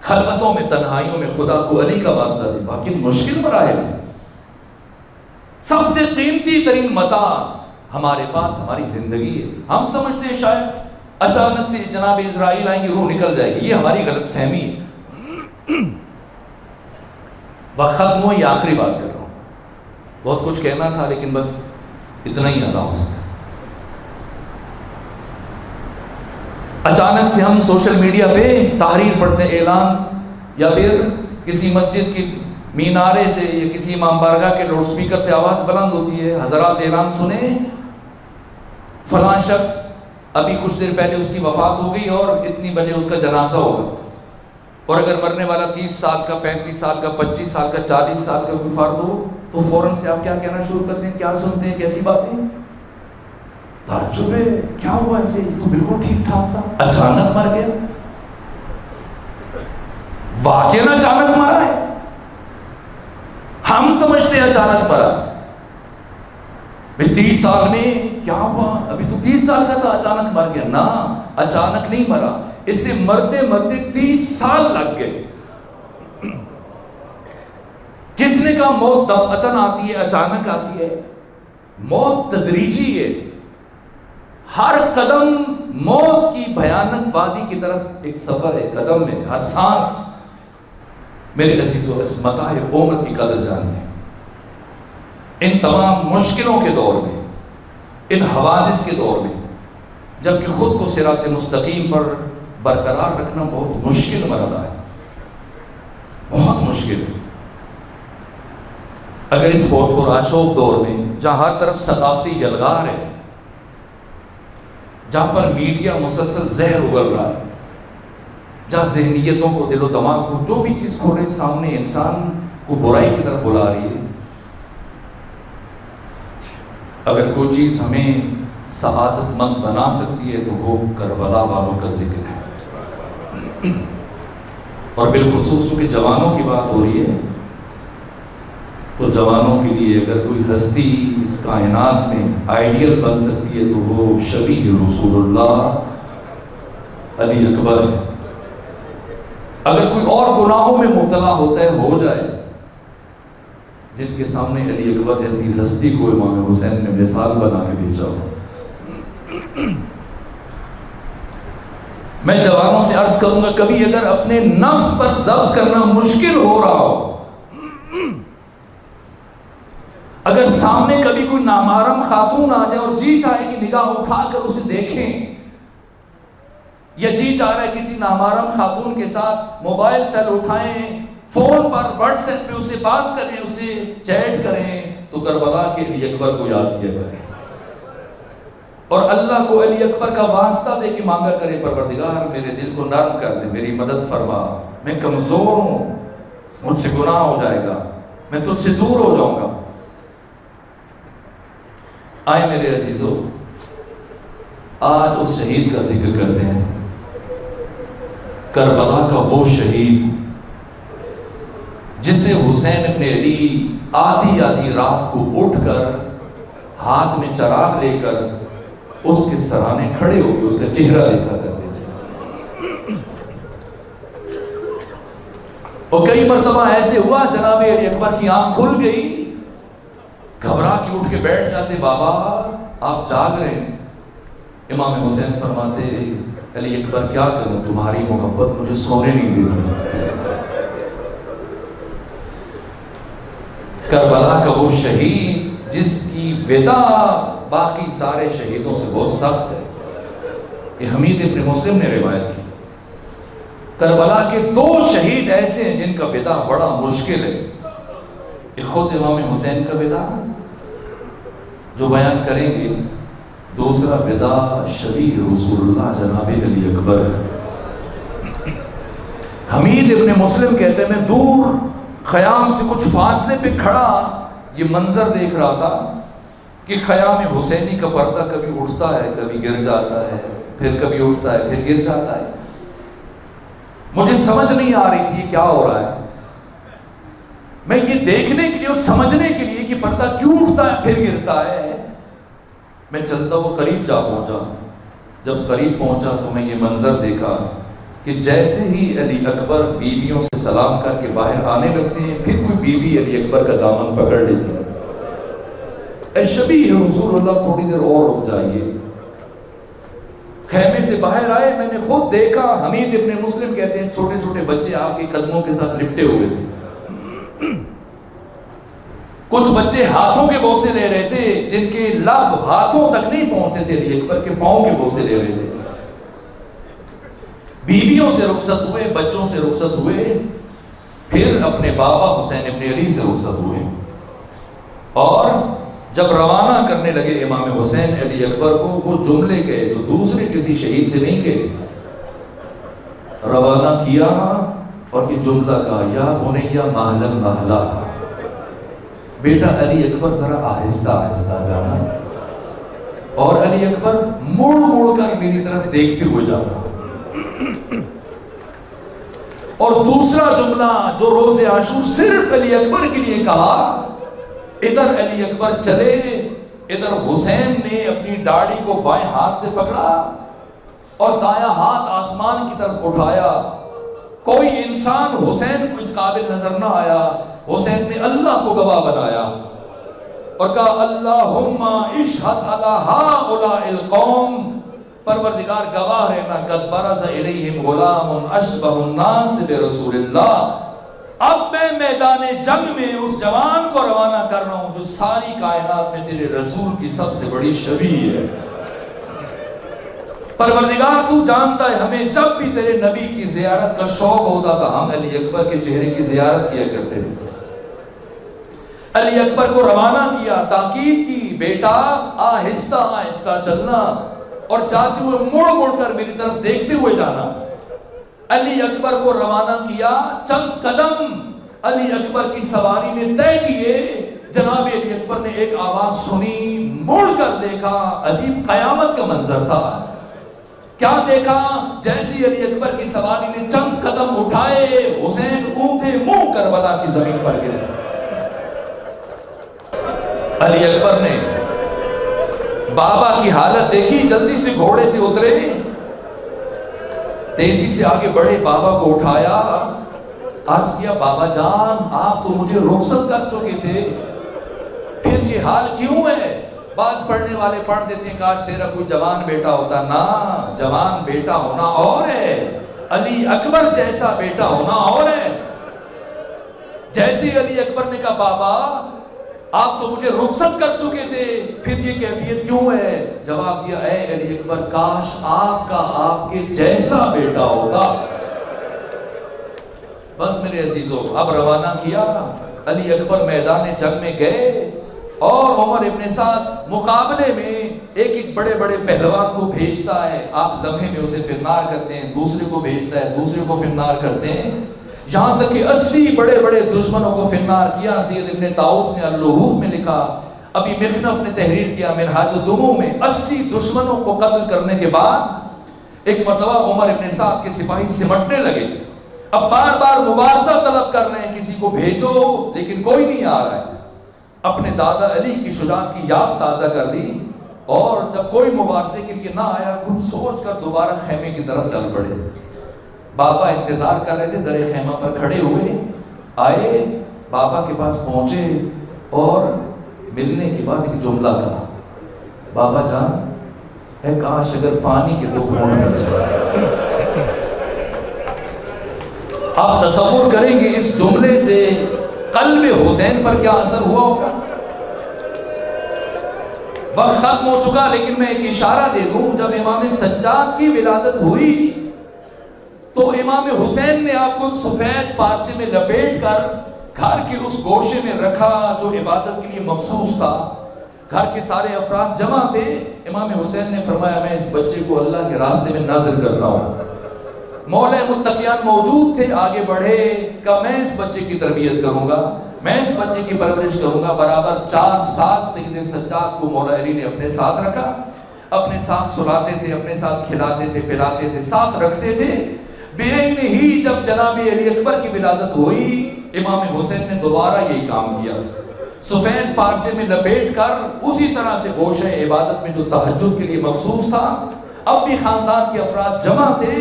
خلوتوں میں، تنہائیوں میں خدا کو علی کا واسطہ دے، باقی مشکل مراحل ہیں۔ سب سے قیمتی ترین متاع ہمارے پاس ہماری زندگی ہے۔ ہم سمجھتے ہیں شاید اچانک سے جناب اسرائیل آئیں گے، روح نکل جائے گی، یہ ہماری غلط فہمی ہے۔ وقت ختم ہو، یہ آخری بات کر رہا ہوں، بہت کچھ کہنا تھا لیکن بس اتنا ہی ادا ہو سکتا۔ اچانک سے ہم سوشل میڈیا پہ تحریر پڑھتے ہیں، اعلان، یا پھر کسی مسجد کی مینارے سے یا کسی امام بارگاہ کے لاؤڈ سپیکر سے آواز بلند ہوتی ہے، حضرات اعلان سنیں، فلاں شخص ابھی کچھ دیر پہلے اس کی وفات ہو گئی اور اتنی بجے اس کا جنازہ ہوگا۔ اور اگر مرنے والا 30 سال کا، 35 سال کا، 25 سال کا، 40 سال کا کوئی فرد ہو تو فوراً سے آپ کیا کہنا شروع کرتے ہیں؟ کیا سنتے ہیں؟ کیسی باتیں؟ تعجب ہے، کیا ہوا ایسے؟ یہ تو بالکل ٹھیک ٹھاک تھا، اچانک مر گیا، واقعاً اچانک مارا ہے۔ ہم سمجھتے ہیں اچانک مرا. 30 سال میں کیا ہوا؟ ابھی تو 30 سال کا تھا اچانک مر گیا. نہ، اچانک نہیں مرا، اسے مرتے مرتے 30 سال لگ گئے. کس نے کہا موت دفعتاً آتی ہے، اچانک آتی ہے؟ موت تدریجی ہے. ہر قدم موت کی بھیانک وادی کی طرف ایک سفر ہے. قدم میں ہر سانس. میرے عزیزو، اس متاع عمر کی قدر جانیے. ان تمام مشکلوں کے دور میں، ان حوادث کے دور میں، جبکہ خود کو صراط مستقیم پر برقرار رکھنا بہت مشکل مرحلہ ہے، بہت مشکل ہے. اگر اس بہت پرآشوب دور میں، جہاں ہر طرف ثقافتی یلغار ہے، جہاں پر میڈیا مسلسل زہر اگل رہا ہے، جہاں ذہنیتوں کو، دل و دماغ کو، جو بھی چیز کھولے سامنے انسان کو برائی کی طرف بلا رہی ہے، اگر کوئی چیز ہمیں سعادت مند بنا سکتی ہے تو وہ کربلا والوں کا ذکر ہے. اور بالخصوص چونکہ جوانوں کی بات ہو رہی ہے، تو جوانوں کے لیے اگر کوئی ہستی اس کائنات میں آئیڈیل بن سکتی ہے تو وہ شبیہ رسول اللہ علی اکبر ہے. اگر کوئی اور گناہوں میں مبتلا ہوتا ہے، ہو جائے، جن کے سامنے علی اکبر جیسی ہستی کو امام حسین نے مثال بنا کے بھیجا ہو. میں جوانوں سے عرض کروں گا، کبھی اگر اپنے نفس پر ضبط کرنا مشکل ہو رہا ہو، اگر سامنے کبھی کوئی نامحرم خاتون آ جائے اور جی چاہے کہ نگاہ اٹھا کر اسے دیکھیں، یا جی چاہ رہا ہے کسی نامحرم خاتون کے ساتھ موبائل سیل اٹھائیں، فون پر واٹس ایپ پہ اسے بات کریں، اسے چیٹ کریں، تو کربلا کے علی اکبر کو یاد کیا کریں اور اللہ کو علی اکبر کا واسطہ دے کے مانگا کریں، پروردگار میرے دل کو نرم کر دے، میری مدد فرما، میں کمزور ہوں، مجھ سے گناہ ہو جائے گا، میں تجھ سے دور ہو جاؤں گا. آئے میرے عزیزو، آج اس شہید کا ذکر کرتے ہیں، کربلا کا وہ شہید جسے حسین ابن علی آدھی رات کو اٹھ کر ہاتھ میں چراغ لے کر اس کے سرانے کھڑے ہو کے اس کا چہرہ دیکھا کرتے تھے. اور کئی مرتبہ ایسے ہوا جناب علی اکبر کی آنکھ کھل گئی، گھبرا کے اٹھ کے بیٹھ جاتے، بابا آپ جاگ رہے ہیں. امام حسین فرماتے، علی اکبر کیا کروں، تمہاری محبت مجھے سونے نہیں دیتی. کربلا کا وہ شہید جس کی وداع باقی سارے شہیدوں سے بہت سخت ہے. یہ حمید ابن مسلم نے روایت کی. کربلا کے 2 شہید ایسے ہیں جن کا وداع بڑا مشکل ہے. ایک خود امام حسین کا وداع جو بیان کریں گے، دوسرا وداع شبیہ رسول اللہ جناب علی اکبر ہے. حمید ابن مسلم کہتے ہیں، میں دور خیام سے کچھ فاصلے پہ کھڑا یہ منظر دیکھ رہا تھا کہ خیام حسینی کا پردہ کبھی اٹھتا ہے، کبھی گر جاتا ہے، پھر کبھی اٹھتا ہے، پھر گر جاتا ہے. مجھے سمجھ نہیں آ رہی تھی کیا ہو رہا ہے. میں یہ دیکھنے کے لیے اور سمجھنے کے لیے کہ پردہ کیوں اٹھتا ہے پھر گرتا ہے، میں چلتا ہوا قریب جا پہنچا. جب قریب پہنچا تو میں یہ منظر دیکھا کہ جیسے ہی علی اکبر بیویوں سے سلام کر کے باہر آنے لگتے ہیں، پھر کوئی بیوی علی اکبر کا دامن پکڑ لیتی ہے. اے شبیہ رسول اللہ، تھوڑی دیر اور رک جائیے. خیمے سے باہر آئے، میں نے خود دیکھا. حمید ابن مسلم کہتے ہیں چھوٹے چھوٹے بچے آپ کے قدموں کے ساتھ لپٹے ہوئے تھے. کچھ بچے ہاتھوں کے بوسے لے رہے تھے جن کے لب ہاتھوں تک نہیں پہنچتے تھے، علی اکبر کے پاؤں کے بوسے لے رہے تھے. بیویوں سے رخصت ہوئے، بچوں سے رخصت ہوئے، پھر اپنے بابا حسین ابن علی سے رخصت ہوئے. اور جب روانہ کرنے لگے امام حسین علی اکبر کو، وہ جملے کہے جو دوسرے کسی شہید سے نہیں کہے. روانہ کیا اور یہ جملہ کہا، یا بنیا مہلا مہلا، بیٹا علی اکبر ذرا آہستہ آہستہ جانا. اور علی اکبر مڑ مڑ کر میری طرف دیکھتے ہوئے جانا. اور دوسرا جملہ جو روز عاشور صرف علی اکبر کے لیے کہا، ادھر علی اکبر چلے، ادھر حسین نے اپنی داڑھی کو بائیں ہاتھ سے پکڑا اور دایاں ہاتھ آسمان کی طرف اٹھایا۔ کوئی انسان حسین کو اس قابل نظر نہ آیا، حسین نے اللہ کو گواہ بنایا اور کہا اللہم اشہد علی ہؤلاء القوم، پروردگار گواہ رہنا، قد برز الیہم غلام اشبہ الناس برسول اللہ، اب میں میدان جنگ میں اس جوان کو روانہ کر رہا ہوں جو ساری کائنات میں تیرے رسول کی سب سے بڑی شبیہ ہے۔ پروردگار تو جانتا ہے ہمیں جب بھی تیرے نبی کی زیارت کا شوق ہوتا تھا ہم علی اکبر کے چہرے کی زیارت کیا کرتے تھے۔ علی اکبر کو روانہ کیا، تاکید کی، بیٹا آہستہ آہستہ چلنا اور جاتے ہوئے مڑ مڑ کر میری طرف دیکھتے ہوئے جانا۔ علی اکبر کو روانہ کیا، چند قدم علی اکبر کی سواری نے طے کیے، جناب علی اکبر نے ایک آواز سنی، مڑ کر دیکھا، عجیب قیامت کا منظر تھا۔ کیا دیکھا؟ جیسی علی اکبر کی سواری نے چند قدم اٹھائے، حسین اونھے منہ کربلا کی زمین پر گرے۔ علی اکبر نے بابا کی حالت دیکھی، جلدی سے گھوڑے سے اترے، تیزی سے آگے بڑھے، بابا کو اٹھایا، عرض کیا بابا جان آپ تو مجھے رخصت کر چکے تھے، پھر یہ حال کیوں ہے؟ بعض پڑھنے والے پڑھ دیتے ہیں کاش تیرا کوئی جوان بیٹا ہوتا، نہ، جوان بیٹا ہونا اور ہے، علی اکبر جیسا بیٹا ہونا اور ہے۔ جیسے علی اکبر نے کہا بابا آپ تو مجھے رخصت کر چکے تھے، پھر یہ کیفیت کیوں ہے؟ جواب دیا اے علی اکبر کاش آپ کا آپ کے جیسا بیٹا ہوتا۔ بس میرے عزیزو، اب روانہ کیا، علی اکبر میدان جنگ میں گئے اور عمر ابن سعد مقابلے میں ایک ایک بڑے بڑے پہلوان کو بھیجتا ہے، آپ لمحے میں اسے فرنار کرتے ہیں، دوسرے کو بھیجتا ہے، دوسرے کو فرنار کرتے ہیں، یہاں تک کہ 80 بڑے بڑے دشمنوں کو فرنار کیا۔ سید ابن طاؤس نے اللحوف میں لکھا، ابھی مخنف نے تحریر کیا منہاج الدموع میں، 80 دشمنوں کو قتل کرنے کے بعد ایک مرتبہ عمر ابن سعد کے سپاہی سمٹنے لگے، اب بار بار مبارزہ طلب کر رہے ہیں، کسی کو بھیجو لیکن کوئی نہیں آ رہا ہے۔ اپنے دادا علی کی شجاعت کی یاد تازہ کر دی اور جب کوئی مبارزے کے لیے نہ آیا، کچھ سوچ کر دوبارہ خیمے کی طرف چل پڑے۔ بابا انتظار کر رہے تھے، در خیمہ پر کھڑے ہوئے، آئے، بابا کے پاس پہنچے اور ملنے کے بعد ایک جملہ کہا، بابا جان اے کاش اگر پانی کے 2 گھونٹ مل جائے۔ آپ تصور کریں گے اس جملے سے قلب حسین پر کیا اثر ہوا ہوگا۔ وقت ختم ہو چکا لیکن میں ایک اشارہ دے دوں، جب امام سجاد کی ولادت ہوئی تو امام حسین نے آپ کو ایک سفید پارچے میں لپیٹ کر گھر کے اس گوشے میں رکھا جو عبادت کے لیے مخصوص تھا۔ گھر کے سارے افراد جمع تھے، امام حسین نے فرمایا میں اس بچے کو اللہ کے راستے میں نذر کرتا ہوں۔ مولا متقیان موجود تھے، آگے بڑھے، کہ میں اس بچے کی تربیت کروں گا، میں اس بچے کی پرورش کروں گا۔ برابر 4 سال سید سجاد کو مولا علی نے اپنے ساتھ رکھا، اپنے ساتھ سلاتے تھے، اپنے ساتھ کھلاتے تھے، پلاتے تھے، ساتھ رکھتے تھے۔ بے ہی جب جناب علی اکبر کی ولادت ہوئی، امام حسین نے دوبارہ یہی کام کیا، سفید پارچے میں لپیٹ کر اسی طرح سے گوشہ عبادت میں جو تہجد کے لیے مخصوص تھا، اب بھی خاندان کے افراد جمع تھے،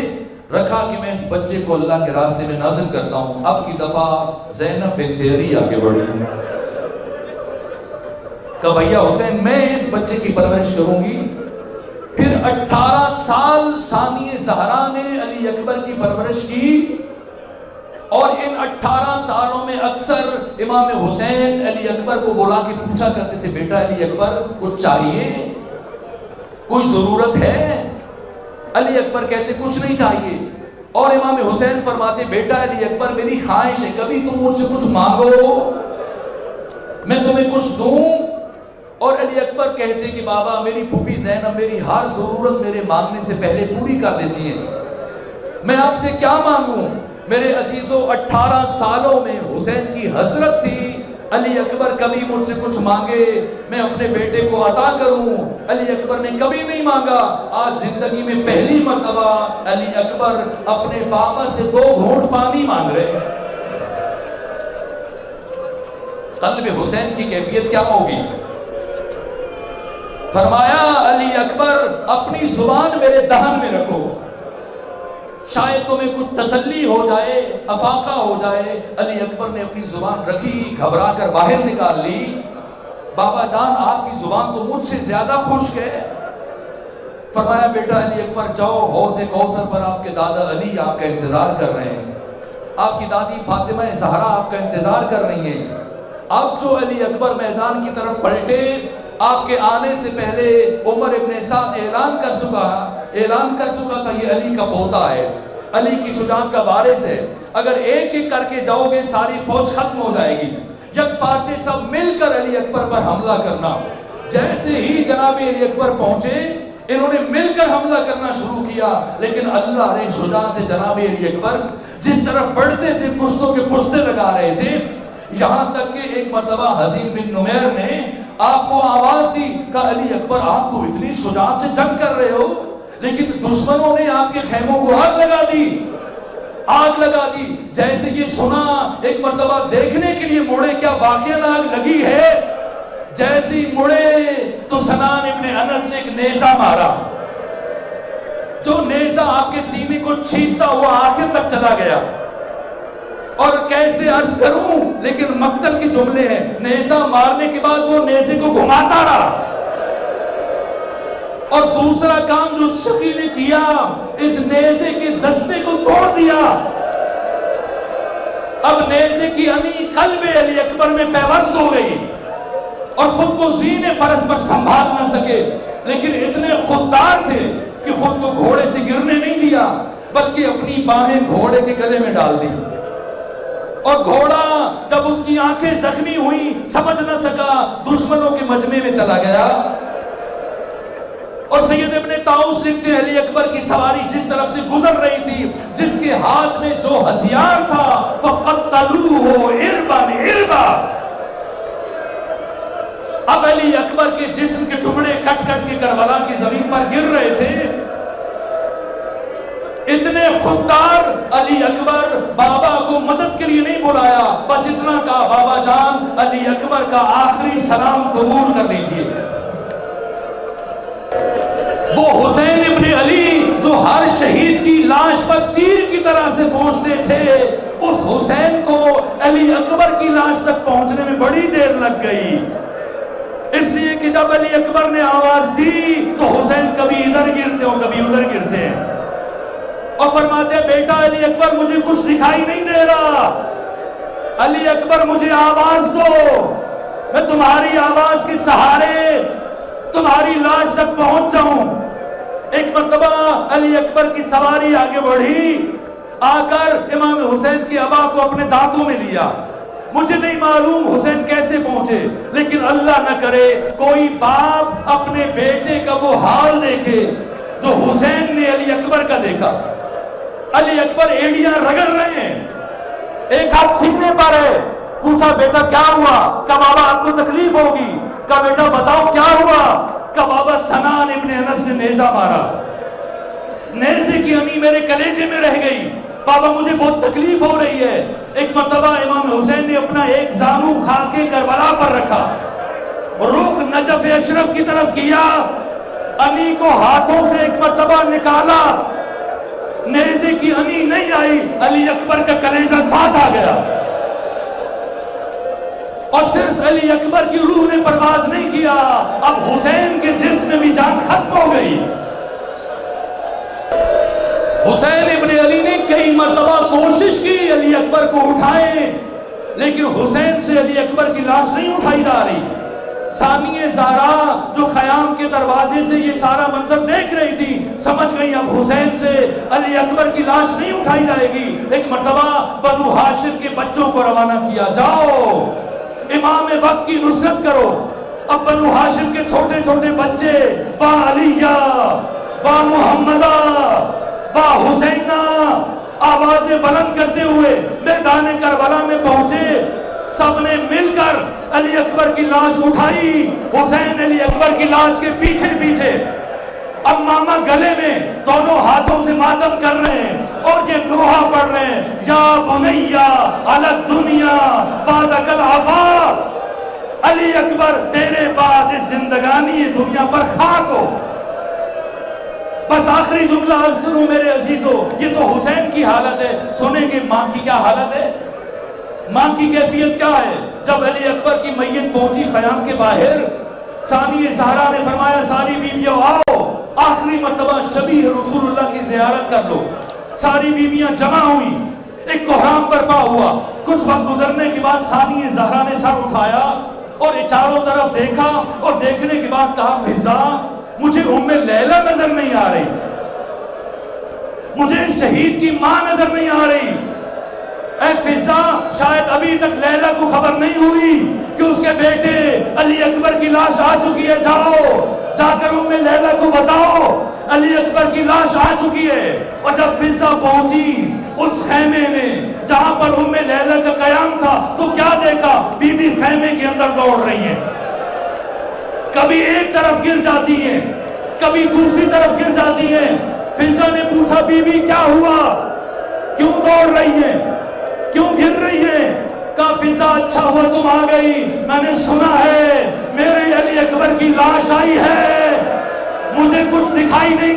رکھا کہ میں اس بچے کو اللہ کے راستے میں نازل کرتا ہوں۔ اب کی دفعہ زینب بنت علی آگے بڑھی، کہا بھیا حسین میں اس بچے کی پرورش کروں گی۔ پھر 18 سال ثانیہ زہرا نے علی اکبر کی پرورش کی، اور ان 18 سالوں میں اکثر امام حسین علی اکبر کو بلا کے پوچھا کرتے تھے بیٹا علی اکبر کچھ چاہیے، کوئی ضرورت ہے؟ علی اکبر کہتے کچھ نہیں چاہیے، اور امام حسین فرماتے بیٹا علی اکبر میری خواہش ہے کبھی تم مجھ سے کچھ مانگو میں تمہیں کچھ دوں۔ اور علی اکبر کہتے کہ بابا میری پھوپھی زینب میری ہر ضرورت میرے مانگنے سے پہلے پوری کر دیتی ہے، میں آپ سے کیا مانگوں؟ میرے عزیزو 18 سالوں میں حسین کی حسرت تھی علی اکبر کبھی مجھ سے کچھ مانگے میں اپنے بیٹے کو عطا کروں۔ علی اکبر نے کبھی نہیں مانگا، آج زندگی میں پہلی مرتبہ علی اکبر اپنے بابا سے 2 گھونٹ پانی مانگ رہے ہیں۔ قلب حسین کی کیفیت کیا ہوگی؟ فرمایا علی اکبر اپنی زبان میرے دہن میں رکھو، شاید تمہیں کچھ تسلی ہو جائے، افاقہ ہو جائے۔ علی اکبر نے اپنی زبان رکھی، گھبرا کر باہر نکال لی۔ بابا جان آپ کی زبان تو مجھ سے زیادہ خشک ہے۔ فرمایا بیٹا علی اکبر جاؤ، حوض کوثر پر آپ کے دادا علی آپ کا انتظار کر رہے ہیں، آپ کی دادی فاطمہ زہرا آپ کا انتظار کر رہی ہیں۔ اب جو علی اکبر میدان کی طرف پلٹے، آپ کے آنے سے پہلے عمر ابن سعد اعلان کر چکا تھا یہ علی کا پوتا ہے، علی کی شجاعت کا وارث ہے، اگر ایک ایک کر کے جاؤ گے ساری فوج ختم ہو جائے گی، یک پارچے سب مل کر علی اکبر پر حملہ کرنا۔ جیسے ہی جناب علی اکبر پہنچے، انہوں نے مل کر حملہ کرنا شروع کیا، لیکن اللہ نے شجاعت جناب علی اکبر جس طرف بڑھتے تھے کشتوں کے پشتے لگا رہے تھے، یہاں تک کہ ایک مرتبہ حسین بن نمیر نے آپ کو آواز دی، کہا علی اکبر آپ تو اتنی شجاعت سے جنگ کر رہے ہو، لیکن دشمنوں نے آپ کے خیموں کو آگ لگا دی۔ جیسے یہ سنا، ایک مرتبہ دیکھنے کے لیے مڑے کیا واقعہ آگ لگی ہے، جیسے ہی مڑے تو سنان ابن انس نے ایک نیزہ مارا، جو نیزہ آپ کے سینے کو چھینتا ہوا آخر تک چلا گیا، اور کیسے عرض کروں، لیکن مقتل کے جملے ہیں، نیزہ مارنے کے بعد وہ نیزے کو گھماتا رہا، اور دوسرا کام جو شقی نے کیا، اس نیزے کے دستے کو توڑ دیا۔ اب نیزے کی ہمی قلب علی اکبر میں پیوست ہو گئی، اور خود کو زین فرس پر سنبھال نہ سکے، لیکن اتنے خوددار تھے کہ خود کو گھوڑے سے گرنے نہیں دیا، بلکہ اپنی باہیں گھوڑے کے گلے میں ڈال دی، اور گھوڑا جب اس کی آنکھیں زخمی ہوئی سمجھ نہ سکا، دشمنوں کے مجمع میں چلا گیا۔ اور سید ابن طاؤس لکھتے ہیں علی اکبر کی سواری جس طرف سے گزر رہی تھی، جس کے ہاتھ میں جو ہتھیار تھا، فَقَتَّلُوهُ عِرْبًا عِرْبًا، اب علی اکبر کے جسم کے ٹکڑے کٹ کٹ کے کربلا کی زمین پر گر رہے تھے۔ اتنے خوددار علی اکبر، بابا کو مدد کے لیے نہیں بلایا، بس اتنا کہا بابا جان علی اکبر کا آخری سلام قبول کر لیجئے۔ وہ حسین ابن علی جو ہر شہید کی لاش پر تیر کی طرح سے پہنچتے تھے، اس حسین کو علی اکبر کی لاش تک پہنچنے میں بڑی دیر لگ گئی، اس لیے کہ جب علی اکبر نے آواز دی تو حسین کبھی ادھر گرتے ہوں کبھی ادھر گرتے ہیں، اور فرماتے ہیں بیٹا علی اکبر مجھے کچھ دکھائی نہیں دے رہا، علی اکبر مجھے آواز دو، میں تمہاری آواز کے سہارے تمہاری لاش تک پہنچ جاؤں۔ ایک مرتبہ علی اکبر کی سواری آگے بڑھی، آ کر امام حسین کے ابا کو اپنے دانتوں میں لیا۔ مجھے نہیں معلوم حسین کیسے پہنچے، لیکن اللہ نہ کرے کوئی باپ اپنے بیٹے کا وہ حال دیکھے جو حسین نے علی اکبر کا دیکھا۔ علی اکبر ایڑیاں رگڑ رہے ہیں، ایک ہاتھ سینے پر ہے، پوچھا بیٹا کیا ہوا؟ کہا بابا آپ کو تکلیف ہوگی۔ کہا بیٹا بتاؤ کیا ہوا؟ کہا بابا سنان ابن انس نے نیزہ مارا، نیزے کی ہمی میرے کلیجے میں رہ گئی، بابا مجھے بہت تکلیف ہو رہی ہے۔ ایک مرتبہ امام حسین نے اپنا ایک زانو خاکے کربلا پر رکھا، رخ نجف اشرف کی طرف کیا، امی کو ہاتھوں سے ایک مرتبہ نکالا، نیزے کی امی نہیں آئی، علی اکبر کا کلیجہ ساتھ آ گیا، اور صرف علی اکبر کی روح نے پرواز نہیں کیا، اب حسین کے جسم میں بھی جان ختم ہو گئی۔ حسین ابن علی نے کئی مرتبہ کوشش کی علی اکبر کو اٹھائیں، لیکن حسین سے علی اکبر کی لاش نہیں اٹھائی جا رہی۔ ثانیہ زہرا جو خیام کے دروازے سے یہ سارا منظر دیکھ رہی تھی، سمجھ گئی اب حسین سے علی اکبر کی لاش نہیں اٹھائی جائے گی۔ ایک مرتبہ بنو ہاشم کے بچوں کو روانہ کیا، جاؤ امام وقت کی نصرت کرو۔ اب بنو ہاشم کے چھوٹے چھوٹے بچے واہ علیہ واہ محمدہ واہ حسینہ آوازیں بلند کرتے ہوئے میدان کربلا میں پہنچے، سب نے مل کر علی اکبر کی لاش اٹھائی، حسین علی اکبر کی لاش کے پیچھے پیچھے، اب ماما گلے میں دونوں ہاتھوں سے ماتم کر رہے ہیں اور یہ نوحہ پڑھ رہے ہیں، یا بنیا علی الدنیا بعد کل عفا علی اکبر تیرے بعد اس زندگانی دنیا پر خاک ہو۔ بس آخری جملہ عرض کروں میرے عزیزو، یہ تو حسین کی حالت ہے، سنیں گے ماں کی کیا حالت ہے، ماں کی کیفیت کیا ہے۔ جب علی اکبر کی میت پہنچی خیام کے باہر، ثانی زہرا نے فرمایا ساری بیویوں آؤ، آخری مرتبہ شبیہ رسول اللہ کی زیارت کر لو۔ ساری بیویاں جمع ہوئی، ایک کوہرام برپا ہوا۔ کچھ وقت گزرنے کے بعد ثانی زہرا نے سر اٹھایا اور چاروں طرف دیکھا، اور دیکھنے کے بعد کہا فضا مجھے ام لیلہ نظر نہیں آ رہی، مجھے شہید کی ماں نظر نہیں آ رہی۔ اے فضا شاید ابھی تک لیلہ کو خبر نہیں ہوئی کہ اس کے بیٹے علی اکبر کی لاش آ چکی ہے، جاؤ جا کر ام لیلہ کو بتاؤ علی اکبر کی لاش آ چکی ہے۔ اور جب فضا پہنچی اس خیمے میں جہاں پر ام لیلہ کا قیام تھا تو کیا دیکھا، بی بی خیمے کے اندر دوڑ رہی ہے، کبھی ایک طرف گر جاتی ہیں کبھی دوسری طرف گر جاتی ہیں۔ فضا نے پوچھا بی بی کیا ہوا، کیوں دوڑ رہی ہیں، کیوں گر رہی ہیں؟ کہا فضا اچھا ہوا تم آ گئی، میں نے سنا ہے میرے علی اکبر کی لاش آئی ہے، مجھے کچھ دکھائی نہیں